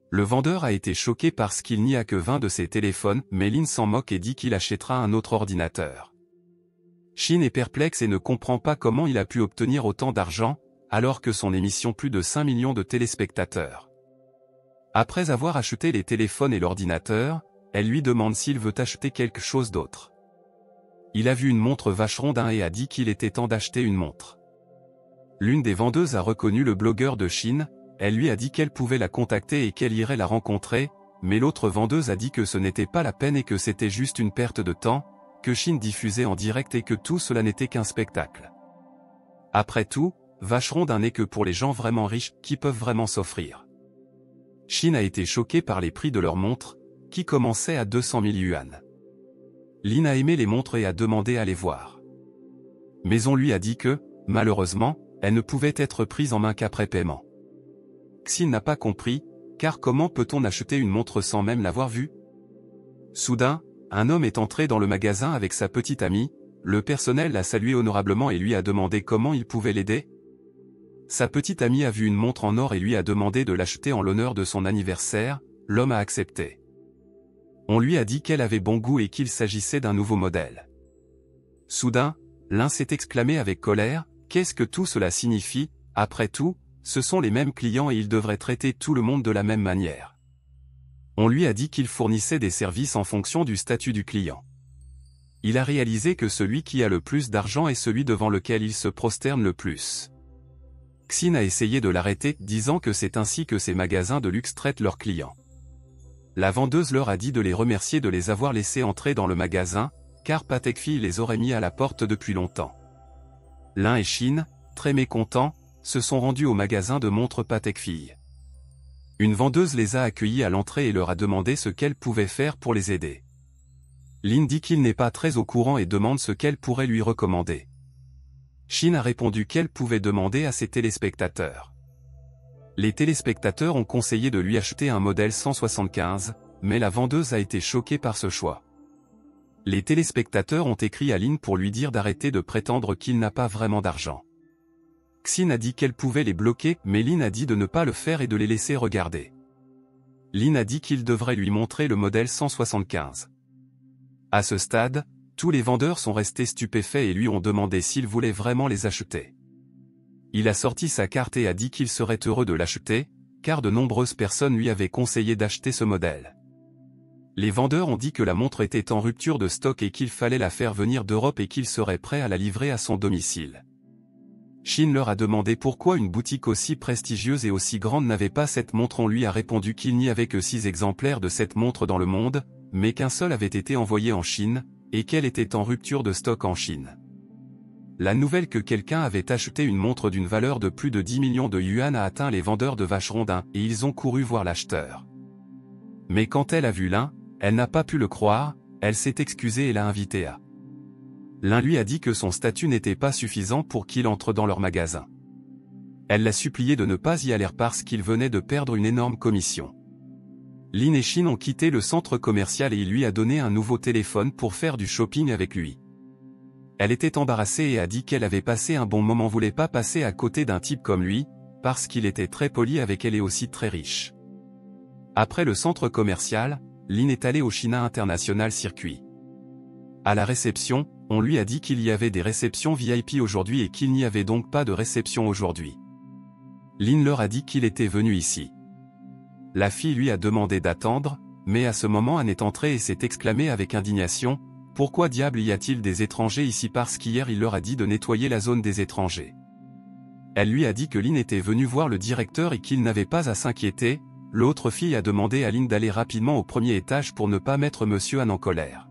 Le vendeur a été choqué parce qu'il n'y a que 20 de ses téléphones, mais Lin s'en moque et dit qu'il achètera un autre ordinateur. Shin est perplexe et ne comprend pas comment il a pu obtenir autant d'argent, alors que son émission plus de 5 millions de téléspectateurs. Après avoir acheté les téléphones et l'ordinateur, elle lui demande s'il veut acheter quelque chose d'autre. Il a vu une montre Vacheron et a dit qu'il était temps d'acheter une montre. L'une des vendeuses a reconnu le blogueur de Shin, elle lui a dit qu'elle pouvait la contacter et qu'elle irait la rencontrer, mais l'autre vendeuse a dit que ce n'était pas la peine et que c'était juste une perte de temps, que Shin diffusait en direct et que tout cela n'était qu'un spectacle. Après tout, Vacheron n'est que pour les gens vraiment riches qui peuvent vraiment s'offrir. Shin a été choqué par les prix de leurs montres, qui commençaient à 200 000 yuan. Lin a aimé les montres et a demandé à les voir. Mais on lui a dit que, malheureusement, elles ne pouvaient être prises en main qu'après paiement. Xin n'a pas compris, car comment peut-on acheter une montre sans même l'avoir vue? Soudain, un homme est entré dans le magasin avec sa petite amie, le personnel l'a salué honorablement et lui a demandé comment il pouvait l'aider. Sa petite amie a vu une montre en or et lui a demandé de l'acheter en l'honneur de son anniversaire, l'homme a accepté. On lui a dit qu'elle avait bon goût et qu'il s'agissait d'un nouveau modèle. Soudain, l'un s'est exclamé avec colère, « Qu'est-ce que tout cela signifie? Après tout, ce sont les mêmes clients et ils devraient traiter tout le monde de la même manière. » On lui a dit qu'il fournissait des services en fonction du statut du client. Il a réalisé que celui qui a le plus d'argent est celui devant lequel il se prosterne le plus. Xin a essayé de l'arrêter, disant que c'est ainsi que ces magasins de luxe traitent leurs clients. La vendeuse leur a dit de les remercier de les avoir laissés entrer dans le magasin, car Patek Philippe les aurait mis à la porte depuis longtemps. Lin et Shin, très mécontents, se sont rendus au magasin de montres Patek Philippe. Une vendeuse les a accueillis à l'entrée et leur a demandé ce qu'elle pouvait faire pour les aider. Lin dit qu'il n'est pas très au courant et demande ce qu'elle pourrait lui recommander. Shin a répondu qu'elle pouvait demander à ses téléspectateurs. Les téléspectateurs ont conseillé de lui acheter un modèle 175, mais la vendeuse a été choquée par ce choix. Les téléspectateurs ont écrit à Lynn pour lui dire d'arrêter de prétendre qu'il n'a pas vraiment d'argent. Xin a dit qu'elle pouvait les bloquer, mais Lynn a dit de ne pas le faire et de les laisser regarder. Lynn a dit qu'il devrait lui montrer le modèle 175. À ce stade, tous les vendeurs sont restés stupéfaits et lui ont demandé s'il voulait vraiment les acheter. Il a sorti sa carte et a dit qu'il serait heureux de l'acheter, car de nombreuses personnes lui avaient conseillé d'acheter ce modèle. Les vendeurs ont dit que la montre était en rupture de stock et qu'il fallait la faire venir d'Europe et qu'il serait prêt à la livrer à son domicile. Xin leur a demandé pourquoi une boutique aussi prestigieuse et aussi grande n'avait pas cette montre. On lui a répondu qu'il n'y avait que 6 exemplaires de cette montre dans le monde, mais qu'un seul avait été envoyé en Chine, et qu'elle était en rupture de stock en Chine. La nouvelle que quelqu'un avait acheté une montre d'une valeur de plus de 10 millions de yuan a atteint les vendeurs de Vacheron-Dain, et ils ont couru voir l'acheteur. Mais quand elle a vu l'un, elle n'a pas pu le croire, elle s'est excusée et l'a invité à. L'un lui a dit que son statut n'était pas suffisant pour qu'il entre dans leur magasin. Elle l'a supplié de ne pas y aller parce qu'il venait de perdre une énorme commission. Lynn et Xin ont quitté le centre commercial et il lui a donné un nouveau téléphone pour faire du shopping avec lui. Elle était embarrassée et a dit qu'elle avait passé un bon moment, voulait pas passer à côté d'un type comme lui, parce qu'il était très poli avec elle et aussi très riche. Après le centre commercial, Lynn est allée au China International Circuit. À la réception, on lui a dit qu'il y avait des réceptions VIP aujourd'hui et qu'il n'y avait donc pas de réception aujourd'hui. Lynn leur a dit qu'il était venu ici. La fille lui a demandé d'attendre, mais à ce moment Anne est entrée et s'est exclamée avec indignation, « Pourquoi diable y a-t-il des étrangers ici ?» Parce qu'hier il leur a dit de nettoyer la zone des étrangers. Elle lui a dit que Lynn était venu voir le directeur et qu'il n'avait pas à s'inquiéter. L'autre fille a demandé à Lynn d'aller rapidement au premier étage pour ne pas mettre Monsieur Anne en colère.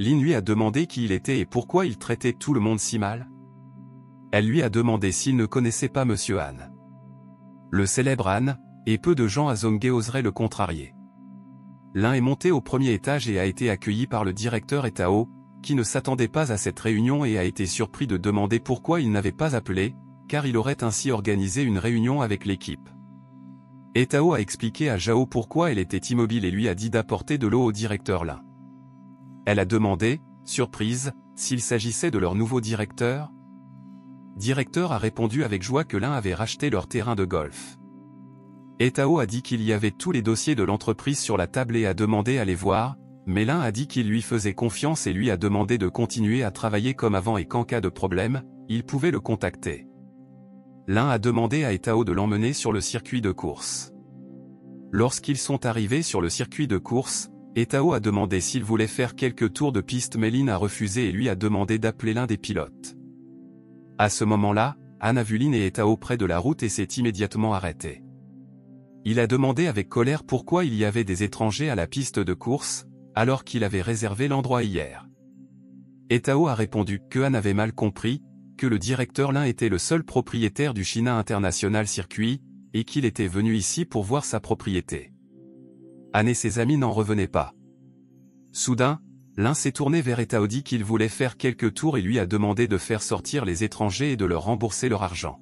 Lynn lui a demandé qui il était et pourquoi il traitait tout le monde si mal. Elle lui a demandé s'il ne connaissait pas Monsieur Anne. Le célèbre Anne, et peu de gens à Zhonghe oseraient le contrarier. L'un est monté au premier étage et a été accueilli par le directeur Etao, qui ne s'attendait pas à cette réunion et a été surpris de demander pourquoi il n'avait pas appelé, car il aurait ainsi organisé une réunion avec l'équipe. Etao a expliqué à Zhao pourquoi elle était immobile et lui a dit d'apporter de l'eau au directeur Lin. Elle a demandé, surprise, s'il s'agissait de leur nouveau directeur. Directeur a répondu avec joie que Lin avait racheté leur terrain de golf. Etao a dit qu'il y avait tous les dossiers de l'entreprise sur la table et a demandé à les voir, mais Lin a dit qu'il lui faisait confiance et lui a demandé de continuer à travailler comme avant et qu'en cas de problème, il pouvait le contacter. Lin a demandé à Etao de l'emmener sur le circuit de course. Lorsqu'ils sont arrivés sur le circuit de course, Etao a demandé s'il voulait faire quelques tours de piste mais Lin a refusé et lui a demandé d'appeler l'un des pilotes. À ce moment-là, Anne a vu Lin et Etao près de la route et s'est immédiatement arrêté. Il a demandé avec colère pourquoi il y avait des étrangers à la piste de course, alors qu'il avait réservé l'endroit hier. Etao a répondu que Anne avait mal compris, que le directeur Lin était le seul propriétaire du China International Circuit, et qu'il était venu ici pour voir sa propriété. Anne et ses amis n'en revenaient pas. Soudain, Lin s'est tourné vers Etao, dit qu'il voulait faire quelques tours et lui a demandé de faire sortir les étrangers et de leur rembourser leur argent.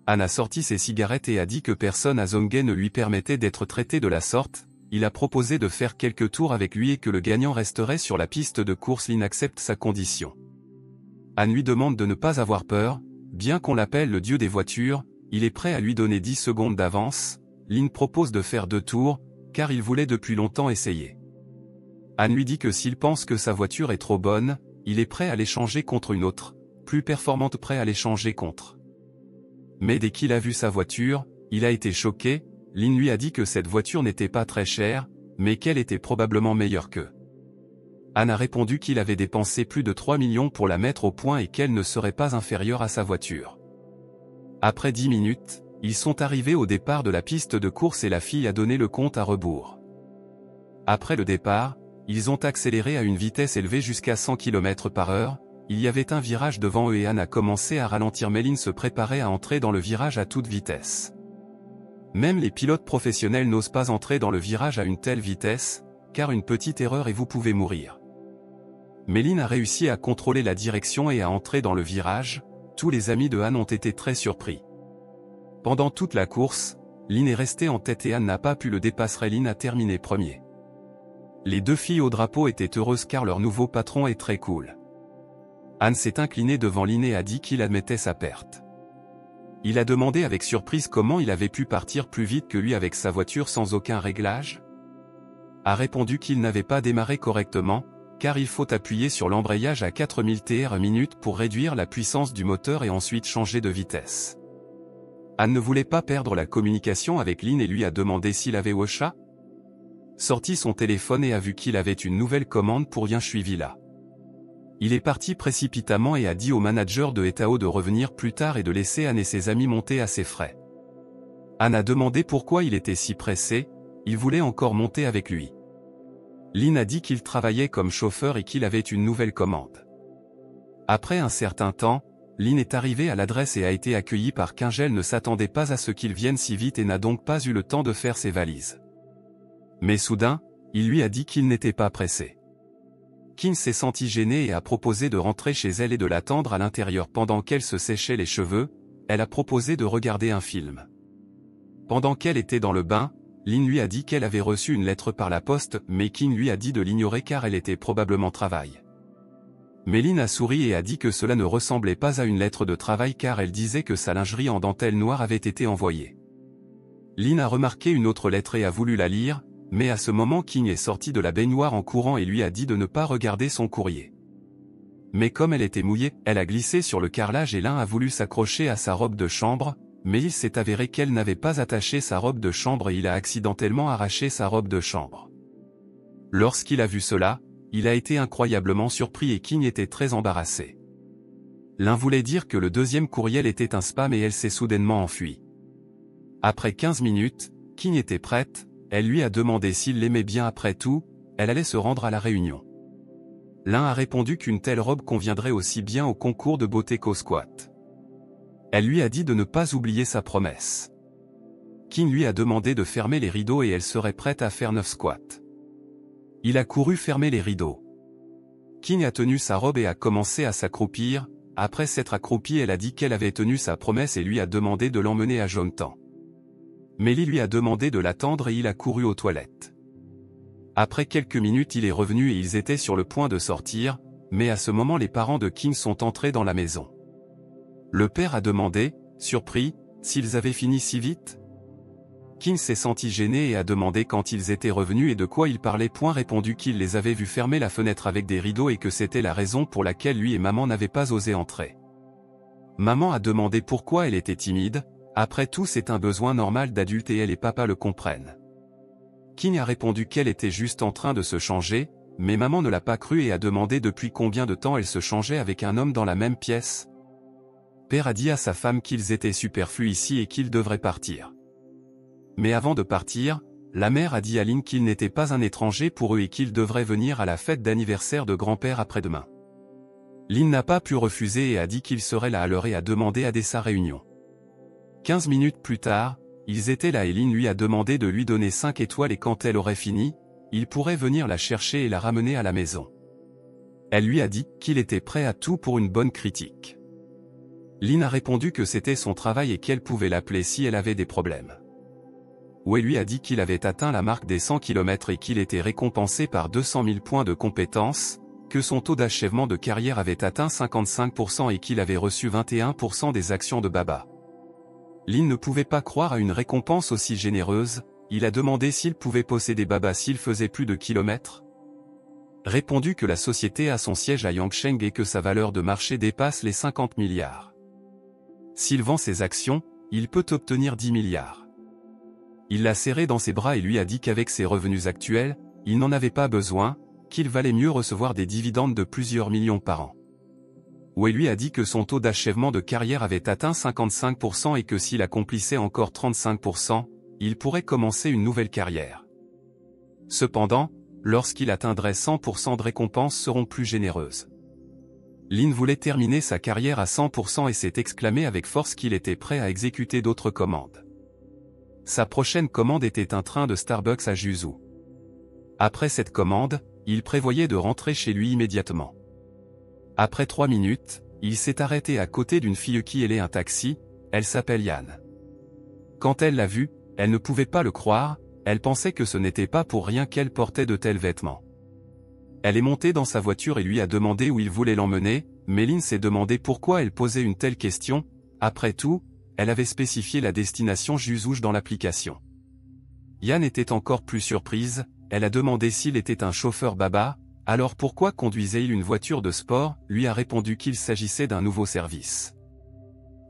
Anne a sorti ses cigarettes et a dit que personne à Zhonghe ne lui permettait d'être traité de la sorte. Il a proposé de faire quelques tours avec lui et que le gagnant resterait sur la piste de course. Lin accepte sa condition. Anne lui demande de ne pas avoir peur, bien qu'on l'appelle le dieu des voitures, il est prêt à lui donner 10 secondes d'avance. Lin propose de faire 2 tours, car il voulait depuis longtemps essayer. Anne lui dit que s'il pense que sa voiture est trop bonne, il est prêt à l'échanger contre une autre, plus performante, prêt à l'échanger contre. Mais dès qu'il a vu sa voiture, il a été choqué. Lin lui a dit que cette voiture n'était pas très chère, mais qu'elle était probablement meilleure qu'eux. Anne a répondu qu'il avait dépensé plus de 3 millions pour la mettre au point et qu'elle ne serait pas inférieure à sa voiture. Après 10 minutes, ils sont arrivés au départ de la piste de course et la fille a donné le compte à rebours. Après le départ, ils ont accéléré à une vitesse élevée jusqu'à 100 km/h, il y avait un virage devant eux et Anne a commencé à ralentir mais Lin se préparait à entrer dans le virage à toute vitesse. Même les pilotes professionnels n'osent pas entrer dans le virage à une telle vitesse, car une petite erreur et vous pouvez mourir. Mais Lin a réussi à contrôler la direction et à entrer dans le virage. Tous les amis de Anne ont été très surpris. Pendant toute la course, Lynn est resté en tête et Anne n'a pas pu le dépasser. Lynn a terminé premier. Les deux filles au drapeau étaient heureuses car leur nouveau patron est très cool. Anne s'est inclinée devant Lynn et a dit qu'il admettait sa perte. Il a demandé avec surprise comment il avait pu partir plus vite que lui avec sa voiture sans aucun réglage. A répondu qu'il n'avait pas démarré correctement, car il faut appuyer sur l'embrayage à 4000 km/h pour réduire la puissance du moteur et ensuite changer de vitesse. Anne ne voulait pas perdre la communication avec Lynn et lui a demandé s'il avait Washa. Sorti son téléphone et a vu qu'il avait une nouvelle commande pour rien suivi là. Il est parti précipitamment et a dit au manager de Etao de revenir plus tard et de laisser Anne et ses amis monter à ses frais. Anne a demandé pourquoi il était si pressé, il voulait encore monter avec lui. Lynn a dit qu'il travaillait comme chauffeur et qu'il avait une nouvelle commande. Après un certain temps, Lynn est arrivé à l'adresse et a été accueilli par Kingel ne s'attendait pas à ce qu'il vienne si vite et n'a donc pas eu le temps de faire ses valises. Mais soudain, il lui a dit qu'il n'était pas pressé. Kim s'est senti gênée et a proposé de rentrer chez elle et de l'attendre à l'intérieur pendant qu'elle se séchait les cheveux, elle a proposé de regarder un film. Pendant qu'elle était dans le bain, Lynn lui a dit qu'elle avait reçu une lettre par la poste mais Kim lui a dit de l'ignorer car elle était probablement travail. Mais Lynn a souri et a dit que cela ne ressemblait pas à une lettre de travail car elle disait que sa lingerie en dentelle noire avait été envoyée. Lynn a remarqué une autre lettre et a voulu la lire, mais à ce moment King est sorti de la baignoire en courant et lui a dit de ne pas regarder son courrier. Mais comme elle était mouillée, elle a glissé sur le carrelage et l'un a voulu s'accrocher à sa robe de chambre, mais il s'est avéré qu'elle n'avait pas attaché sa robe de chambre et il a accidentellement arraché sa robe de chambre. Lorsqu'il a vu cela, il a été incroyablement surpris et King était très embarrassé. L'un voulait dire que le deuxième courriel était un spam et elle s'est soudainement enfuie. Après 15 minutes, King était prête. Elle lui a demandé s'il l'aimait bien après tout, elle allait se rendre à la réunion. L'un a répondu qu'une telle robe conviendrait aussi bien au concours de beauté qu'au squat. Elle lui a dit de ne pas oublier sa promesse. King lui a demandé de fermer les rideaux et elle serait prête à faire 9 squats. Il a couru fermer les rideaux. King a tenu sa robe et a commencé à s'accroupir, après s'être accroupie elle a dit qu'elle avait tenu sa promesse et lui a demandé de l'emmener à Jongtan. Melly lui a demandé de l'attendre et il a couru aux toilettes. Après quelques minutes il est revenu et ils étaient sur le point de sortir, mais à ce moment les parents de King sont entrés dans la maison. Le père a demandé, surpris, s'ils avaient fini si vite. King s'est senti gêné et a demandé quand ils étaient revenus et de quoi ils parlaient. Répondu qu'il les avait vus fermer la fenêtre avec des rideaux et que c'était la raison pour laquelle lui et maman n'avaient pas osé entrer. Maman a demandé pourquoi elle était timide. Après tout c'est un besoin normal d'adulte et elle et papa le comprennent. King a répondu qu'elle était juste en train de se changer, mais maman ne l'a pas cru et a demandé depuis combien de temps elle se changeait avec un homme dans la même pièce. Père a dit à sa femme qu'ils étaient superflus ici et qu'ils devraient partir. Mais avant de partir, la mère a dit à Lynn qu'il n'était pas un étranger pour eux et qu'ils devraient venir à la fête d'anniversaire de grand-père après-demain. Lynn n'a pas pu refuser et a dit qu'il serait là à l'heure et a demandé à sa réunion. 15 minutes plus tard, ils étaient là et Lynn lui a demandé de lui donner 5 étoiles et quand elle aurait fini, il pourrait venir la chercher et la ramener à la maison. Elle lui a dit qu'il était prêt à tout pour une bonne critique. Lynn a répondu que c'était son travail et qu'elle pouvait l'appeler si elle avait des problèmes. Wei lui a dit qu'il avait atteint la marque des 100 km et qu'il était récompensé par 200 000 points de compétences, que son taux d'achèvement de carrière avait atteint 55% et qu'il avait reçu 21% des actions de Baba. Lynn ne pouvait pas croire à une récompense aussi généreuse, il a demandé s'il pouvait posséder Baba s'il faisait plus de kilomètres. Répondu que la société a son siège à Yangcheng et que sa valeur de marché dépasse les 50 milliards. S'il vend ses actions, il peut obtenir 10 milliards. Il l'a serré dans ses bras et lui a dit qu'avec ses revenus actuels, il n'en avait pas besoin, qu'il valait mieux recevoir des dividendes de plusieurs millions par an. Wei lui a dit que son taux d'achèvement de carrière avait atteint 55% et que s'il accomplissait encore 35%, il pourrait commencer une nouvelle carrière. Cependant, lorsqu'il atteindrait 100% de récompenses seront plus généreuses. Lynn voulait terminer sa carrière à 100% et s'est exclamé avec force qu'il était prêt à exécuter d'autres commandes. Sa prochaine commande était un train de Starbucks à Juzhou. Après cette commande, il prévoyait de rentrer chez lui immédiatement. Après 3 minutes, il s'est arrêté à côté d'une fille qui allait un taxi, elle s'appelle Yann. Quand elle l'a vu, Elle ne pouvait pas le croire, elle pensait que ce n'était pas pour rien qu'elle portait de tels vêtements. Elle est montée dans sa voiture et lui a demandé où il voulait l'emmener, mais Lynn s'est demandé pourquoi elle posait une telle question. Après tout, elle avait spécifié la destination Juzouge dans l'application. Yan était encore plus surprise, elle a demandé s'il était un chauffeur baba, alors pourquoi conduisait-il une voiture de sport, lui a répondu qu'il s'agissait d'un nouveau service.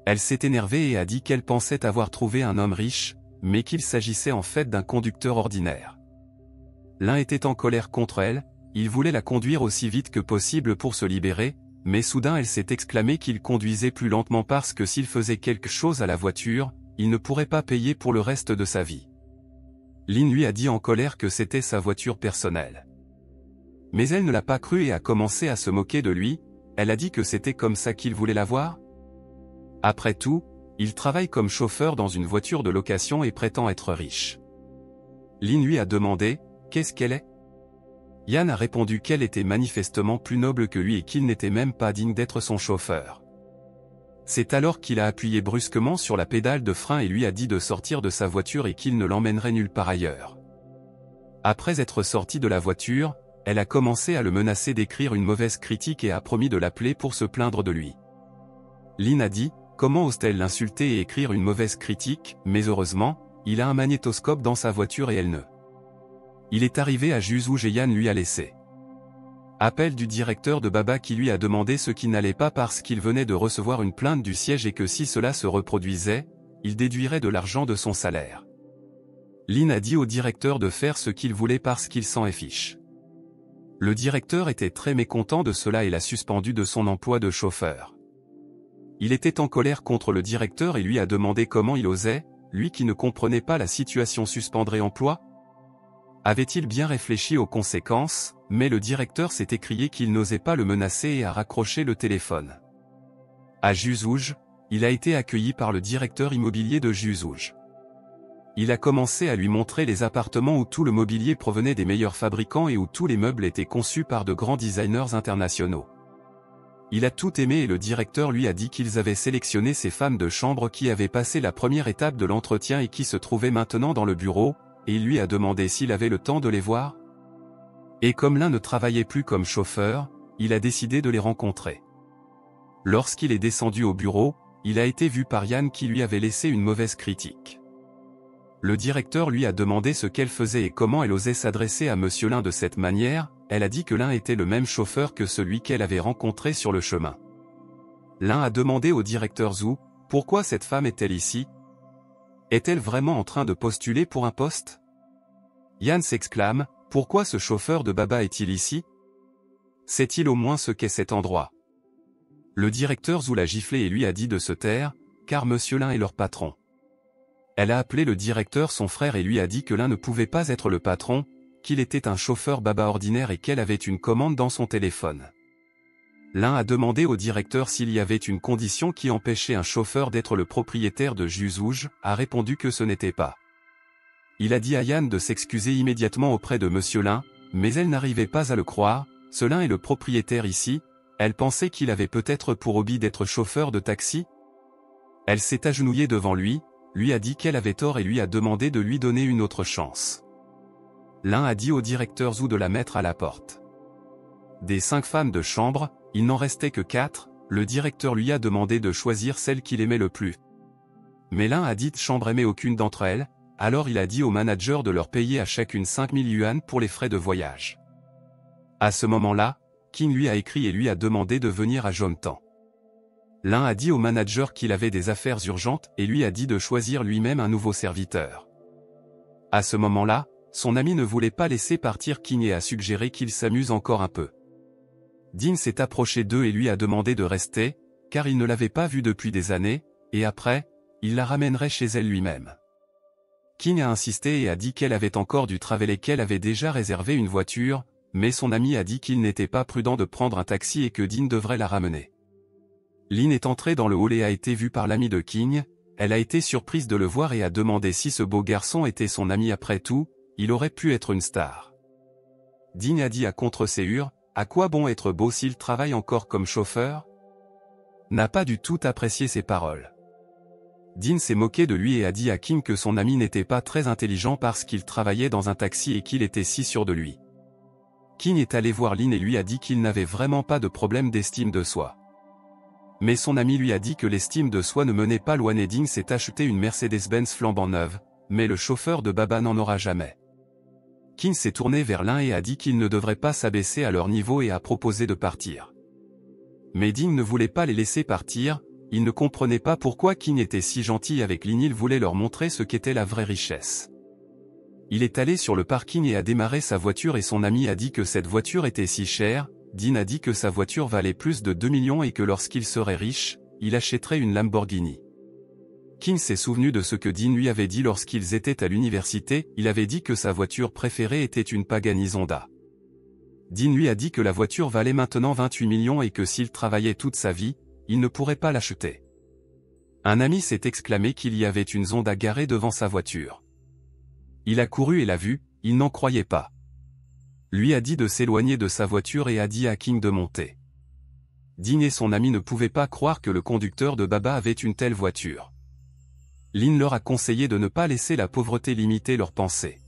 Elle s'est énervée et a dit qu'elle pensait avoir trouvé un homme riche, mais qu'il s'agissait en fait d'un conducteur ordinaire. L'un était en colère contre elle, il voulait la conduire aussi vite que possible pour se libérer, mais soudain elle s'est exclamée qu'il conduisait plus lentement parce que s'il faisait quelque chose à la voiture, il ne pourrait pas payer pour le reste de sa vie. Lynn lui a dit en colère que c'était sa voiture personnelle. Mais elle ne l'a pas cru et a commencé à se moquer de lui, elle a dit que c'était comme ça qu'il voulait la voir. Après tout, il travaille comme chauffeur dans une voiture de location et prétend être riche. Lynn lui a demandé, qu'est-ce qu'elle est ? Yan a répondu qu'elle était manifestement plus noble que lui et qu'il n'était même pas digne d'être son chauffeur. C'est alors qu'il a appuyé brusquement sur la pédale de frein et lui a dit de sortir de sa voiture et qu'il ne l'emmènerait nulle part ailleurs. Après être sorti de la voiture, elle a commencé à le menacer d'écrire une mauvaise critique et a promis de l'appeler pour se plaindre de lui. Lynn a dit, comment ose-t-elle l'insulter et écrire une mauvaise critique, mais heureusement, il a un magnétoscope dans sa voiture et elle ne. Il est arrivé à Juzouge et Yan lui a laissé. Appel du directeur de Baba qui lui a demandé ce qui n'allait pas parce qu'il venait de recevoir une plainte du siège et que si cela se reproduisait, il déduirait de l'argent de son salaire. Lynn a dit au directeur de faire ce qu'il voulait parce qu'il s'en fiche. Le directeur était très mécontent de cela et l'a suspendu de son emploi de chauffeur. Il était en colère contre le directeur et lui a demandé comment il osait, lui qui ne comprenait pas la situation suspendrait emploi. Avait-il bien réfléchi aux conséquences, mais le directeur s'est écrié qu'il n'osait pas le menacer et a raccroché le téléphone. À Juzouge, il a été accueilli par le directeur immobilier de Juzouge. Il a commencé à lui montrer les appartements où tout le mobilier provenait des meilleurs fabricants et où tous les meubles étaient conçus par de grands designers internationaux. Il a tout aimé et le directeur lui a dit qu'ils avaient sélectionné ces femmes de chambre qui avaient passé la première étape de l'entretien et qui se trouvaient maintenant dans le bureau, et il lui a demandé s'il avait le temps de les voir. Et comme l'un ne travaillait plus comme chauffeur, il a décidé de les rencontrer. Lorsqu'il est descendu au bureau, il a été vu par Yan qui lui avait laissé une mauvaise critique. Le directeur lui a demandé ce qu'elle faisait et comment elle osait s'adresser à Monsieur Lin de cette manière. Elle a dit que Lin était le même chauffeur que celui qu'elle avait rencontré sur le chemin. Lin a demandé au directeur Zhu, pourquoi cette femme est-elle ici ? Est-elle vraiment en train de postuler pour un poste ? Yan s'exclame, pourquoi ce chauffeur de Baba est-il ici ? Sait-il au moins ce qu'est cet endroit ? Le directeur Zhu l'a giflé et lui a dit de se taire, car Monsieur Lin est leur patron. Elle a appelé le directeur son frère et lui a dit que Lin ne pouvait pas être le patron, qu'il était un chauffeur Baba ordinaire et qu'elle avait une commande dans son téléphone. L'un a demandé au directeur s'il y avait une condition qui empêchait un chauffeur d'être le propriétaire de Juzouge, a répondu que ce n'était pas. Il a dit à Yan de s'excuser immédiatement auprès de Monsieur Lin, mais elle n'arrivait pas à le croire, ce Lin est le propriétaire ici, elle pensait qu'il avait peut-être pour hobby d'être chauffeur de taxi. Elle s'est agenouillée devant lui a dit qu'elle avait tort et lui a demandé de lui donner une autre chance. L'un a dit au directeur Zhu de la mettre à la porte. Des 5 femmes de chambre, il n'en restait que 4, le directeur lui a demandé de choisir celle qu'il aimait le plus. Mais l'un a dit de chambre aimait aucune d'entre elles, alors il a dit au manager de leur payer à chacune 5000 yuan pour les frais de voyage. À ce moment-là, Qin lui a écrit et lui a demandé de venir à Jomtan. L'un a dit au manager qu'il avait des affaires urgentes et lui a dit de choisir lui-même un nouveau serviteur. À ce moment-là, son ami ne voulait pas laisser partir Qin et a suggéré qu'il s'amuse encore un peu. Din s'est approché d'eux et lui a demandé de rester, car il ne l'avait pas vue depuis des années, et après, il la ramènerait chez elle lui-même. Qin a insisté et a dit qu'elle avait encore du travail et qu'elle avait déjà réservé une voiture, mais son ami a dit qu'il n'était pas prudent de prendre un taxi et que Din devrait la ramener. Lin est entrée dans le hall et a été vue par l'ami de Qin, elle a été surprise de le voir et a demandé si ce beau garçon était son ami après tout, il aurait pu être une star. Din a dit à contre-séhur, à quoi bon être beau s'il travaille encore comme chauffeur ? N'a pas du tout apprécié ses paroles. Dean s'est moqué de lui et a dit à King que son ami n'était pas très intelligent parce qu'il travaillait dans un taxi et qu'il était si sûr de lui. King est allé voir Lin et lui a dit qu'il n'avait vraiment pas de problème d'estime de soi. Mais son ami lui a dit que l'estime de soi ne menait pas loin et Dean s'est acheté une Mercedes-Benz flambant neuve, mais le chauffeur de Baba n'en aura jamais. King s'est tourné vers Lin et a dit qu'il ne devrait pas s'abaisser à leur niveau et a proposé de partir. Mais Dean ne voulait pas les laisser partir, il ne comprenait pas pourquoi King était si gentil avec Lin, il voulait leur montrer ce qu'était la vraie richesse. Il est allé sur le parking et a démarré sa voiture et son ami a dit que cette voiture était si chère. Dean a dit que sa voiture valait plus de 2 millions et que lorsqu'il serait riche, il achèterait une Lamborghini. King s'est souvenu de ce que Dean lui avait dit lorsqu'ils étaient à l'université, il avait dit que sa voiture préférée était une Pagani Zonda. Dean lui a dit que la voiture valait maintenant 28 millions et que s'il travaillait toute sa vie, il ne pourrait pas l'acheter. Un ami s'est exclamé qu'il y avait une Zonda garée devant sa voiture. Il a couru et l'a vue, il n'en croyait pas. Lui a dit de s'éloigner de sa voiture et a dit à King de monter. Dean et son ami ne pouvaient pas croire que le conducteur de Baba avait une telle voiture. Lin leur a conseillé de ne pas laisser la pauvreté limiter leurs pensées.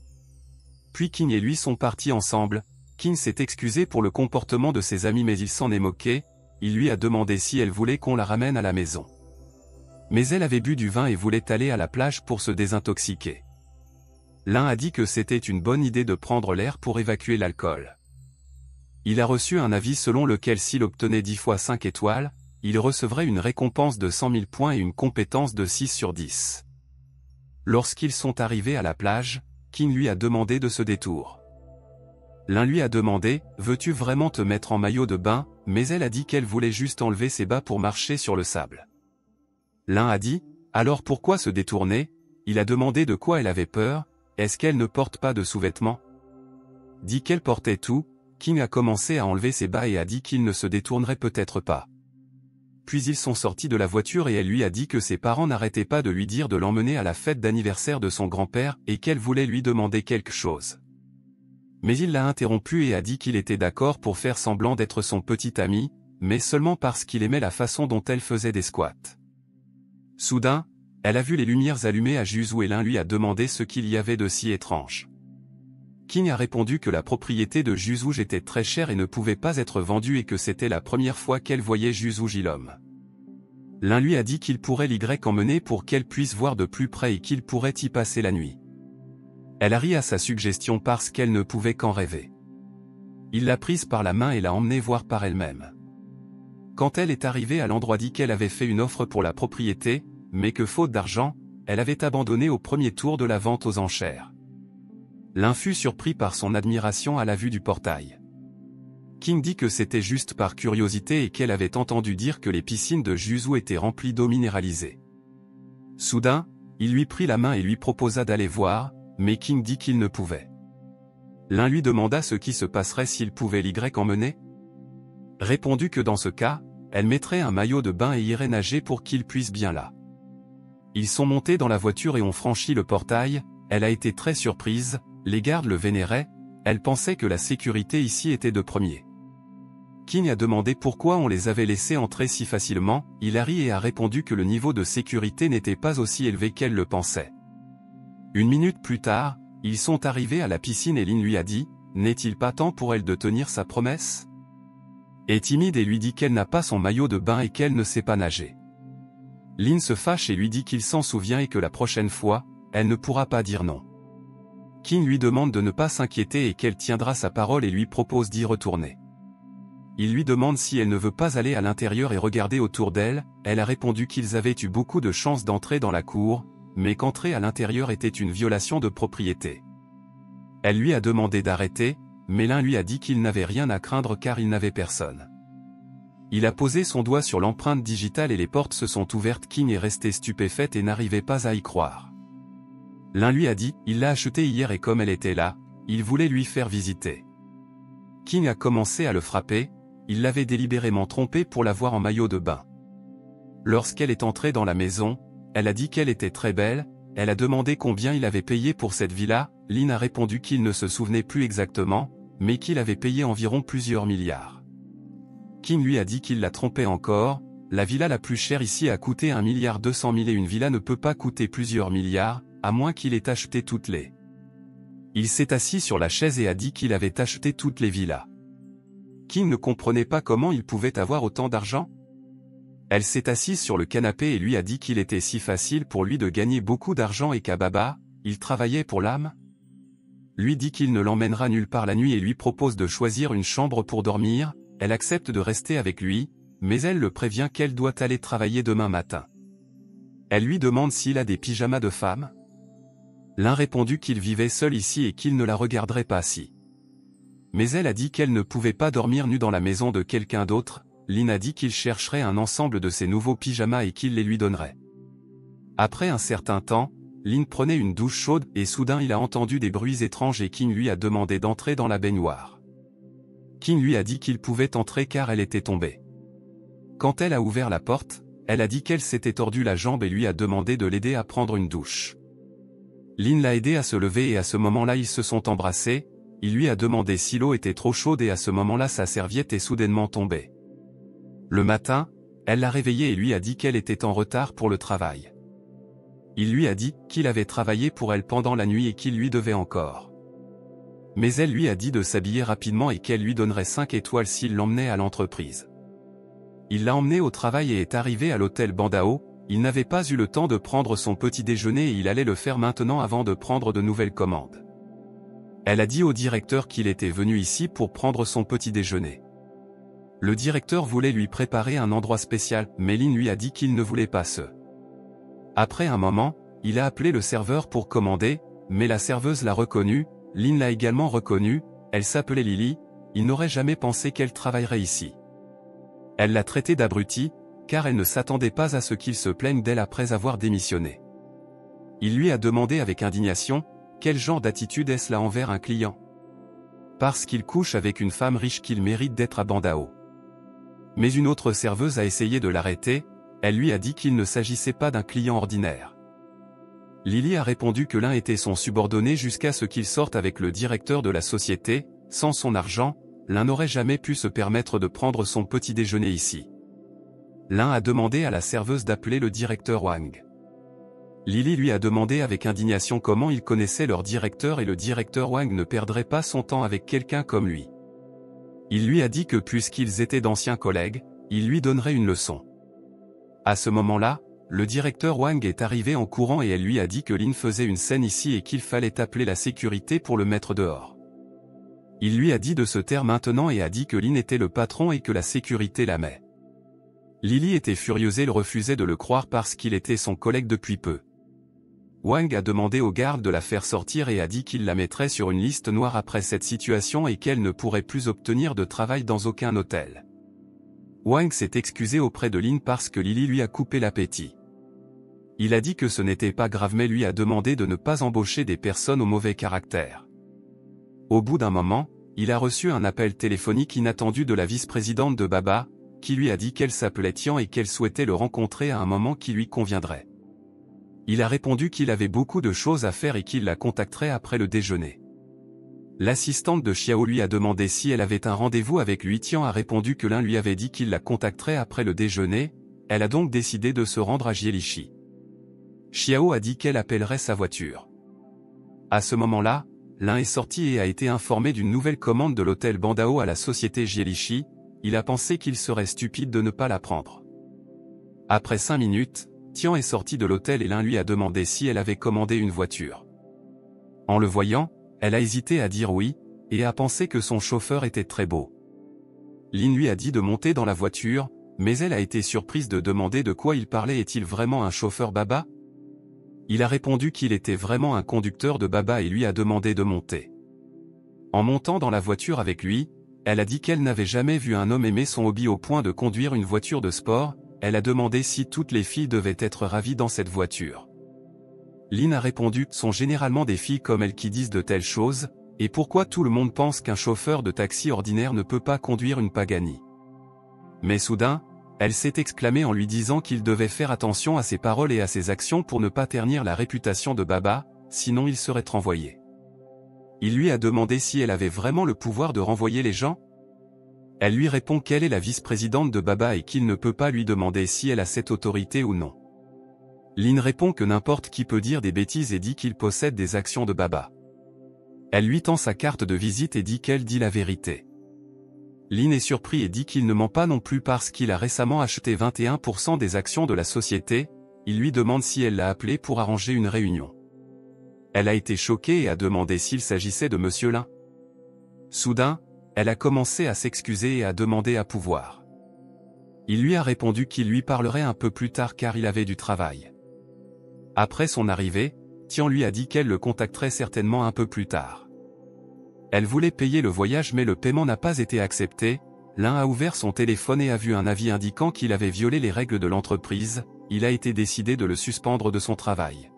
Puis King et lui sont partis ensemble. King s'est excusé pour le comportement de ses amis mais il s'en est moqué, il lui a demandé si elle voulait qu'on la ramène à la maison. Mais elle avait bu du vin et voulait aller à la plage pour se désintoxiquer. L'un a dit que c'était une bonne idée de prendre l'air pour évacuer l'alcool. Il a reçu un avis selon lequel s'il obtenait 10 fois 5 étoiles, il recevrait une récompense de 100 000 points et une compétence de 6 sur 10. Lorsqu'ils sont arrivés à la plage, King lui a demandé de ce détour. L'un lui a demandé « Veux-tu vraiment te mettre en maillot de bain ?» mais elle a dit qu'elle voulait juste enlever ses bas pour marcher sur le sable. L'un a dit « Alors pourquoi se détourner ?» Il a demandé de quoi elle avait peur, est-ce qu'elle ne porte pas de sous-vêtements? Dit qu'elle portait tout, King a commencé à enlever ses bas et a dit qu'il ne se détournerait peut-être pas. Puis ils sont sortis de la voiture et elle lui a dit que ses parents n'arrêtaient pas de lui dire de l'emmener à la fête d'anniversaire de son grand-père et qu'elle voulait lui demander quelque chose. Mais il l'a interrompu et a dit qu'il était d'accord pour faire semblant d'être son petit ami, mais seulement parce qu'il aimait la façon dont elle faisait des squats. Soudain, elle a vu les lumières allumées à Juzu et l'un lui a demandé ce qu'il y avait de si étrange. King a répondu que la propriété de Juzu était très chère et ne pouvait pas être vendue et que c'était la première fois qu'elle voyait Juzu Jilom. L'un lui a dit qu'il pourrait l'y emmener pour qu'elle puisse voir de plus près et qu'il pourrait y passer la nuit. Elle a ri à sa suggestion parce qu'elle ne pouvait qu'en rêver. Il l'a prise par la main et l'a emmenée voir par elle-même. Quand elle est arrivée à l'endroit dit qu'elle avait fait une offre pour la propriété, mais que faute d'argent, elle avait abandonné au premier tour de la vente aux enchères. L'un fut surpris par son admiration à la vue du portail. King dit que c'était juste par curiosité et qu'elle avait entendu dire que les piscines de Juzu étaient remplies d'eau minéralisée. Soudain, il lui prit la main et lui proposa d'aller voir, mais King dit qu'il ne pouvait. L'un lui demanda ce qui se passerait s'il pouvait l'y emmener. Répondu que dans ce cas, elle mettrait un maillot de bain et irait nager pour qu'il puisse bien là. Ils sont montés dans la voiture et ont franchi le portail, elle a été très surprise. Les gardes le vénéraient, elle pensait que la sécurité ici était de premier. King a demandé pourquoi on les avait laissés entrer si facilement, il a ri et a répondu que le niveau de sécurité n'était pas aussi élevé qu'elle le pensait. Une minute plus tard, ils sont arrivés à la piscine et Lin lui a dit, n'est-il pas temps pour elle de tenir sa promesse? Est timide et lui dit qu'elle n'a pas son maillot de bain et qu'elle ne sait pas nager. Lin se fâche et lui dit qu'il s'en souvient et que la prochaine fois, elle ne pourra pas dire non. King lui demande de ne pas s'inquiéter et qu'elle tiendra sa parole et lui propose d'y retourner. Il lui demande si elle ne veut pas aller à l'intérieur et regarder autour d'elle, elle a répondu qu'ils avaient eu beaucoup de chance d'entrer dans la cour, mais qu'entrer à l'intérieur était une violation de propriété. Elle lui a demandé d'arrêter, mais l'un lui a dit qu'il n'avait rien à craindre car il n'avait personne. Il a posé son doigt sur l'empreinte digitale et les portes se sont ouvertes. King est resté stupéfaite et n'arrivait pas à y croire. L'un lui a dit, il l'a achetée hier et comme elle était là, il voulait lui faire visiter. King a commencé à le frapper, il l'avait délibérément trompée pour la voir en maillot de bain. Lorsqu'elle est entrée dans la maison, elle a dit qu'elle était très belle, elle a demandé combien il avait payé pour cette villa, Lin a répondu qu'il ne se souvenait plus exactement, mais qu'il avait payé environ plusieurs milliards. King lui a dit qu'il la trompait encore, la villa la plus chère ici a coûté 1,2 milliard et une villa ne peut pas coûter plusieurs milliards, à moins qu'il ait acheté toutes les. Il s'est assis sur la chaise et a dit qu'il avait acheté toutes les villas. Kim ne comprenait pas comment il pouvait avoir autant d'argent. Elle s'est assise sur le canapé et lui a dit qu'il était si facile pour lui de gagner beaucoup d'argent et qu'à Baba, il travaillait pour l'âme. Lui dit qu'il ne l'emmènera nulle part la nuit et lui propose de choisir une chambre pour dormir, elle accepte de rester avec lui, mais elle le prévient qu'elle doit aller travailler demain matin. Elle lui demande s'il a des pyjamas de femme. L'un répondu qu'il vivait seul ici et qu'il ne la regarderait pas si. Mais elle a dit qu'elle ne pouvait pas dormir nue dans la maison de quelqu'un d'autre. Lynn a dit qu'il chercherait un ensemble de ses nouveaux pyjamas et qu'il les lui donnerait. Après un certain temps, Lynn prenait une douche chaude et soudain il a entendu des bruits étranges et Kim lui a demandé d'entrer dans la baignoire. Kim lui a dit qu'il pouvait entrer car elle était tombée. Quand elle a ouvert la porte, elle a dit qu'elle s'était tordu la jambe et lui a demandé de l'aider à prendre une douche. Lynn l'a aidé à se lever et à ce moment-là ils se sont embrassés, il lui a demandé si l'eau était trop chaude et à ce moment-là sa serviette est soudainement tombée. Le matin, elle l'a réveillé et lui a dit qu'elle était en retard pour le travail. Il lui a dit qu'il avait travaillé pour elle pendant la nuit et qu'il lui devait encore. Mais elle lui a dit de s'habiller rapidement et qu'elle lui donnerait 5 étoiles s'il l'emmenait à l'entreprise. Il l'a emmené au travail et est arrivé à l'hôtel Bandao, il n'avait pas eu le temps de prendre son petit déjeuner et il allait le faire maintenant avant de prendre de nouvelles commandes. Elle a dit au directeur qu'il était venu ici pour prendre son petit déjeuner. Le directeur voulait lui préparer un endroit spécial, mais Lynn lui a dit qu'il ne voulait pas ce. Après un moment, il a appelé le serveur pour commander, mais la serveuse l'a reconnu, Lynn l'a également reconnu, elle s'appelait Lily, il n'aurait jamais pensé qu'elle travaillerait ici. Elle l'a traité d'abruti, car elle ne s'attendait pas à ce qu'il se plaigne d'elle après avoir démissionné. Il lui a demandé avec indignation, quel genre d'attitude est-ce là envers un client? Parce qu'il couche avec une femme riche qu'il mérite d'être à Bandao. Mais une autre serveuse a essayé de l'arrêter, elle lui a dit qu'il ne s'agissait pas d'un client ordinaire. Lily a répondu que l'un était son subordonné jusqu'à ce qu'il sorte avec le directeur de la société, sans son argent, l'un n'aurait jamais pu se permettre de prendre son petit déjeuner ici. L'un a demandé à la serveuse d'appeler le directeur Wang. Lily lui a demandé avec indignation comment il connaissait leur directeur et le directeur Wang ne perdrait pas son temps avec quelqu'un comme lui. Il lui a dit que puisqu'ils étaient d'anciens collègues, il lui donnerait une leçon. À ce moment-là, le directeur Wang est arrivé en courant et elle lui a dit que Lynn faisait une scène ici et qu'il fallait appeler la sécurité pour le mettre dehors. Il lui a dit de se taire maintenant et a dit que Lynn était le patron et que la sécurité l'aimait. Lily était furieuse et refusait de le croire parce qu'il était son collègue depuis peu. Wang a demandé aux gardes de la faire sortir et a dit qu'il la mettrait sur une liste noire après cette situation et qu'elle ne pourrait plus obtenir de travail dans aucun hôtel. Wang s'est excusé auprès de Lynn parce que Lily lui a coupé l'appétit. Il a dit que ce n'était pas grave mais lui a demandé de ne pas embaucher des personnes au mauvais caractère. Au bout d'un moment, il a reçu un appel téléphonique inattendu de la vice-présidente de Baba, qui lui a dit qu'elle s'appelait Tian et qu'elle souhaitait le rencontrer à un moment qui lui conviendrait. Il a répondu qu'il avait beaucoup de choses à faire et qu'il la contacterait après le déjeuner. L'assistante de Xiao lui a demandé si elle avait un rendez-vous avec lui. Tian a répondu que l'un lui avait dit qu'il la contacterait après le déjeuner, elle a donc décidé de se rendre à Jielishi. Xiao a dit qu'elle appellerait sa voiture. À ce moment-là, l'un est sorti et a été informé d'une nouvelle commande de l'hôtel Bandao à la société Jielishi, il a pensé qu'il serait stupide de ne pas la prendre. Après 5 minutes, Tian est sorti de l'hôtel et l'un lui a demandé si elle avait commandé une voiture. En le voyant, elle a hésité à dire oui, et a pensé que son chauffeur était très beau. Lynn lui a dit de monter dans la voiture, mais elle a été surprise de demander de quoi il parlait. Est-il vraiment un chauffeur Baba? Il a répondu qu'il était vraiment un conducteur de Baba et lui a demandé de monter. En montant dans la voiture avec lui, elle a dit qu'elle n'avait jamais vu un homme aimer son hobby au point de conduire une voiture de sport, elle a demandé si toutes les filles devaient être ravies dans cette voiture. Lynn a répondu, sont généralement des filles comme elle qui disent de telles choses, et pourquoi tout le monde pense qu'un chauffeur de taxi ordinaire ne peut pas conduire une Pagani. Mais soudain, elle s'est exclamée en lui disant qu'il devait faire attention à ses paroles et à ses actions pour ne pas ternir la réputation de Baba, sinon il serait renvoyé. Il lui a demandé si elle avait vraiment le pouvoir de renvoyer les gens. Elle lui répond qu'elle est la vice-présidente de Baba et qu'il ne peut pas lui demander si elle a cette autorité ou non. Lynn répond que n'importe qui peut dire des bêtises et dit qu'il possède des actions de Baba. Elle lui tend sa carte de visite et dit qu'elle dit la vérité. Lynn est surpris et dit qu'il ne ment pas non plus parce qu'il a récemment acheté 21% des actions de la société. Il lui demande si elle l'a appelé pour arranger une réunion. Elle a été choquée et a demandé s'il s'agissait de Monsieur Lin. Soudain, elle a commencé à s'excuser et a demandé à pouvoir. Il lui a répondu qu'il lui parlerait un peu plus tard car il avait du travail. Après son arrivée, Tian lui a dit qu'elle le contacterait certainement un peu plus tard. Elle voulait payer le voyage mais le paiement n'a pas été accepté. Lin a ouvert son téléphone et a vu un avis indiquant qu'il avait violé les règles de l'entreprise. Il a été décidé de le suspendre de son travail.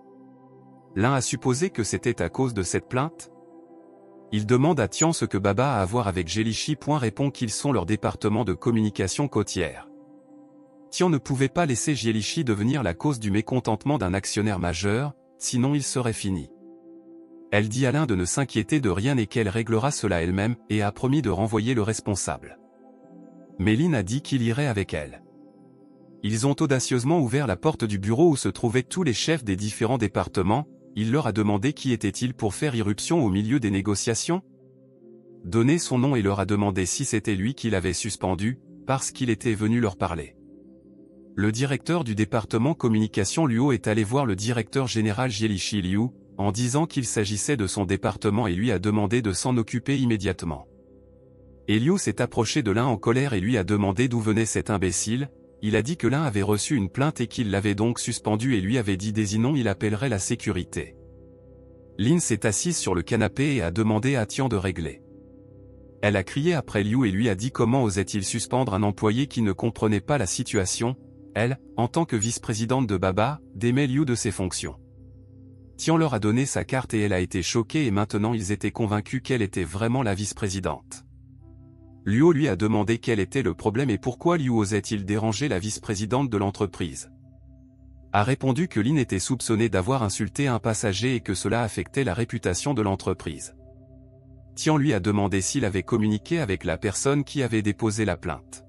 Lin a supposé que c'était à cause de cette plainte. Il demande à Tian ce que Baba a à voir avec Jelichi. Répond qu'ils sont leur département de communication côtière. Tian ne pouvait pas laisser Jelichi devenir la cause du mécontentement d'un actionnaire majeur, sinon il serait fini. Elle dit à Lin de ne s'inquiéter de rien et qu'elle réglera cela elle-même, et a promis de renvoyer le responsable. Mais Lin a dit qu'il irait avec elle. Ils ont audacieusement ouvert la porte du bureau où se trouvaient tous les chefs des différents départements. Il leur a demandé qui était-il pour faire irruption au milieu des négociations. Donné son nom et leur a demandé si c'était lui qui l'avait suspendu, parce qu'il était venu leur parler. Le directeur du département communication Luo est allé voir le directeur général Jelichi Liu, en disant qu'il s'agissait de son département et lui a demandé de s'en occuper immédiatement. Et Liu s'est approché de Lin en colère et lui a demandé d'où venait cet imbécile. Il a dit que Lin avait reçu une plainte et qu'il l'avait donc suspendu et lui avait dit sinon il appellerait la sécurité. Lin s'est assise sur le canapé et a demandé à Tian de régler. Elle a crié après Liu et lui a dit comment osait-il suspendre un employé qui ne comprenait pas la situation. Elle, en tant que vice-présidente de Baba, démet Liu de ses fonctions. Tian leur a donné sa carte et elle a été choquée et maintenant ils étaient convaincus qu'elle était vraiment la vice-présidente. Liu lui a demandé quel était le problème et pourquoi Liu osait-il déranger la vice-présidente de l'entreprise. A répondu que Lin était soupçonné d'avoir insulté un passager et que cela affectait la réputation de l'entreprise. Tian lui a demandé s'il avait communiqué avec la personne qui avait déposé la plainte.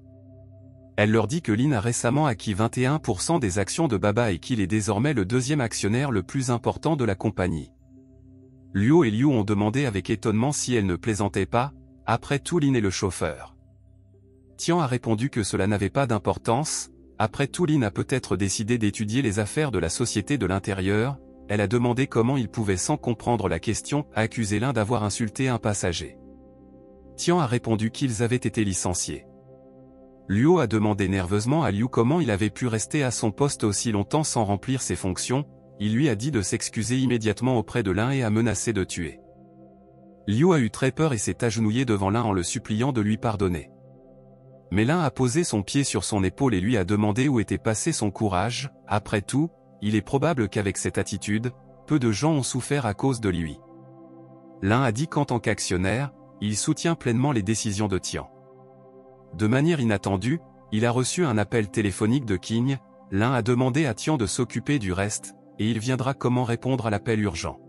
Elle leur dit que Lin a récemment acquis 21% des actions de Baba et qu'il est désormais le deuxième actionnaire le plus important de la compagnie. Luo et Liu ont demandé avec étonnement si elle ne plaisantait pas. Après tout Lin est le chauffeur. Tian a répondu que cela n'avait pas d'importance. Après tout Lin a peut-être décidé d'étudier les affaires de la société de l'intérieur. Elle a demandé comment il pouvait sans comprendre la question accuser Lin d'avoir insulté un passager. Tian a répondu qu'ils avaient été licenciés. Luo a demandé nerveusement à Liu comment il avait pu rester à son poste aussi longtemps sans remplir ses fonctions. Il lui a dit de s'excuser immédiatement auprès de Lin et a menacé de tuer. Liu a eu très peur et s'est agenouillé devant Lin en le suppliant de lui pardonner. Mais Lin a posé son pied sur son épaule et lui a demandé où était passé son courage. Après tout, il est probable qu'avec cette attitude, peu de gens ont souffert à cause de lui. Lin a dit qu'en tant qu'actionnaire, il soutient pleinement les décisions de Tian. De manière inattendue, il a reçu un appel téléphonique de King. Lin a demandé à Tian de s'occuper du reste, et il viendra comment répondre à l'appel urgent.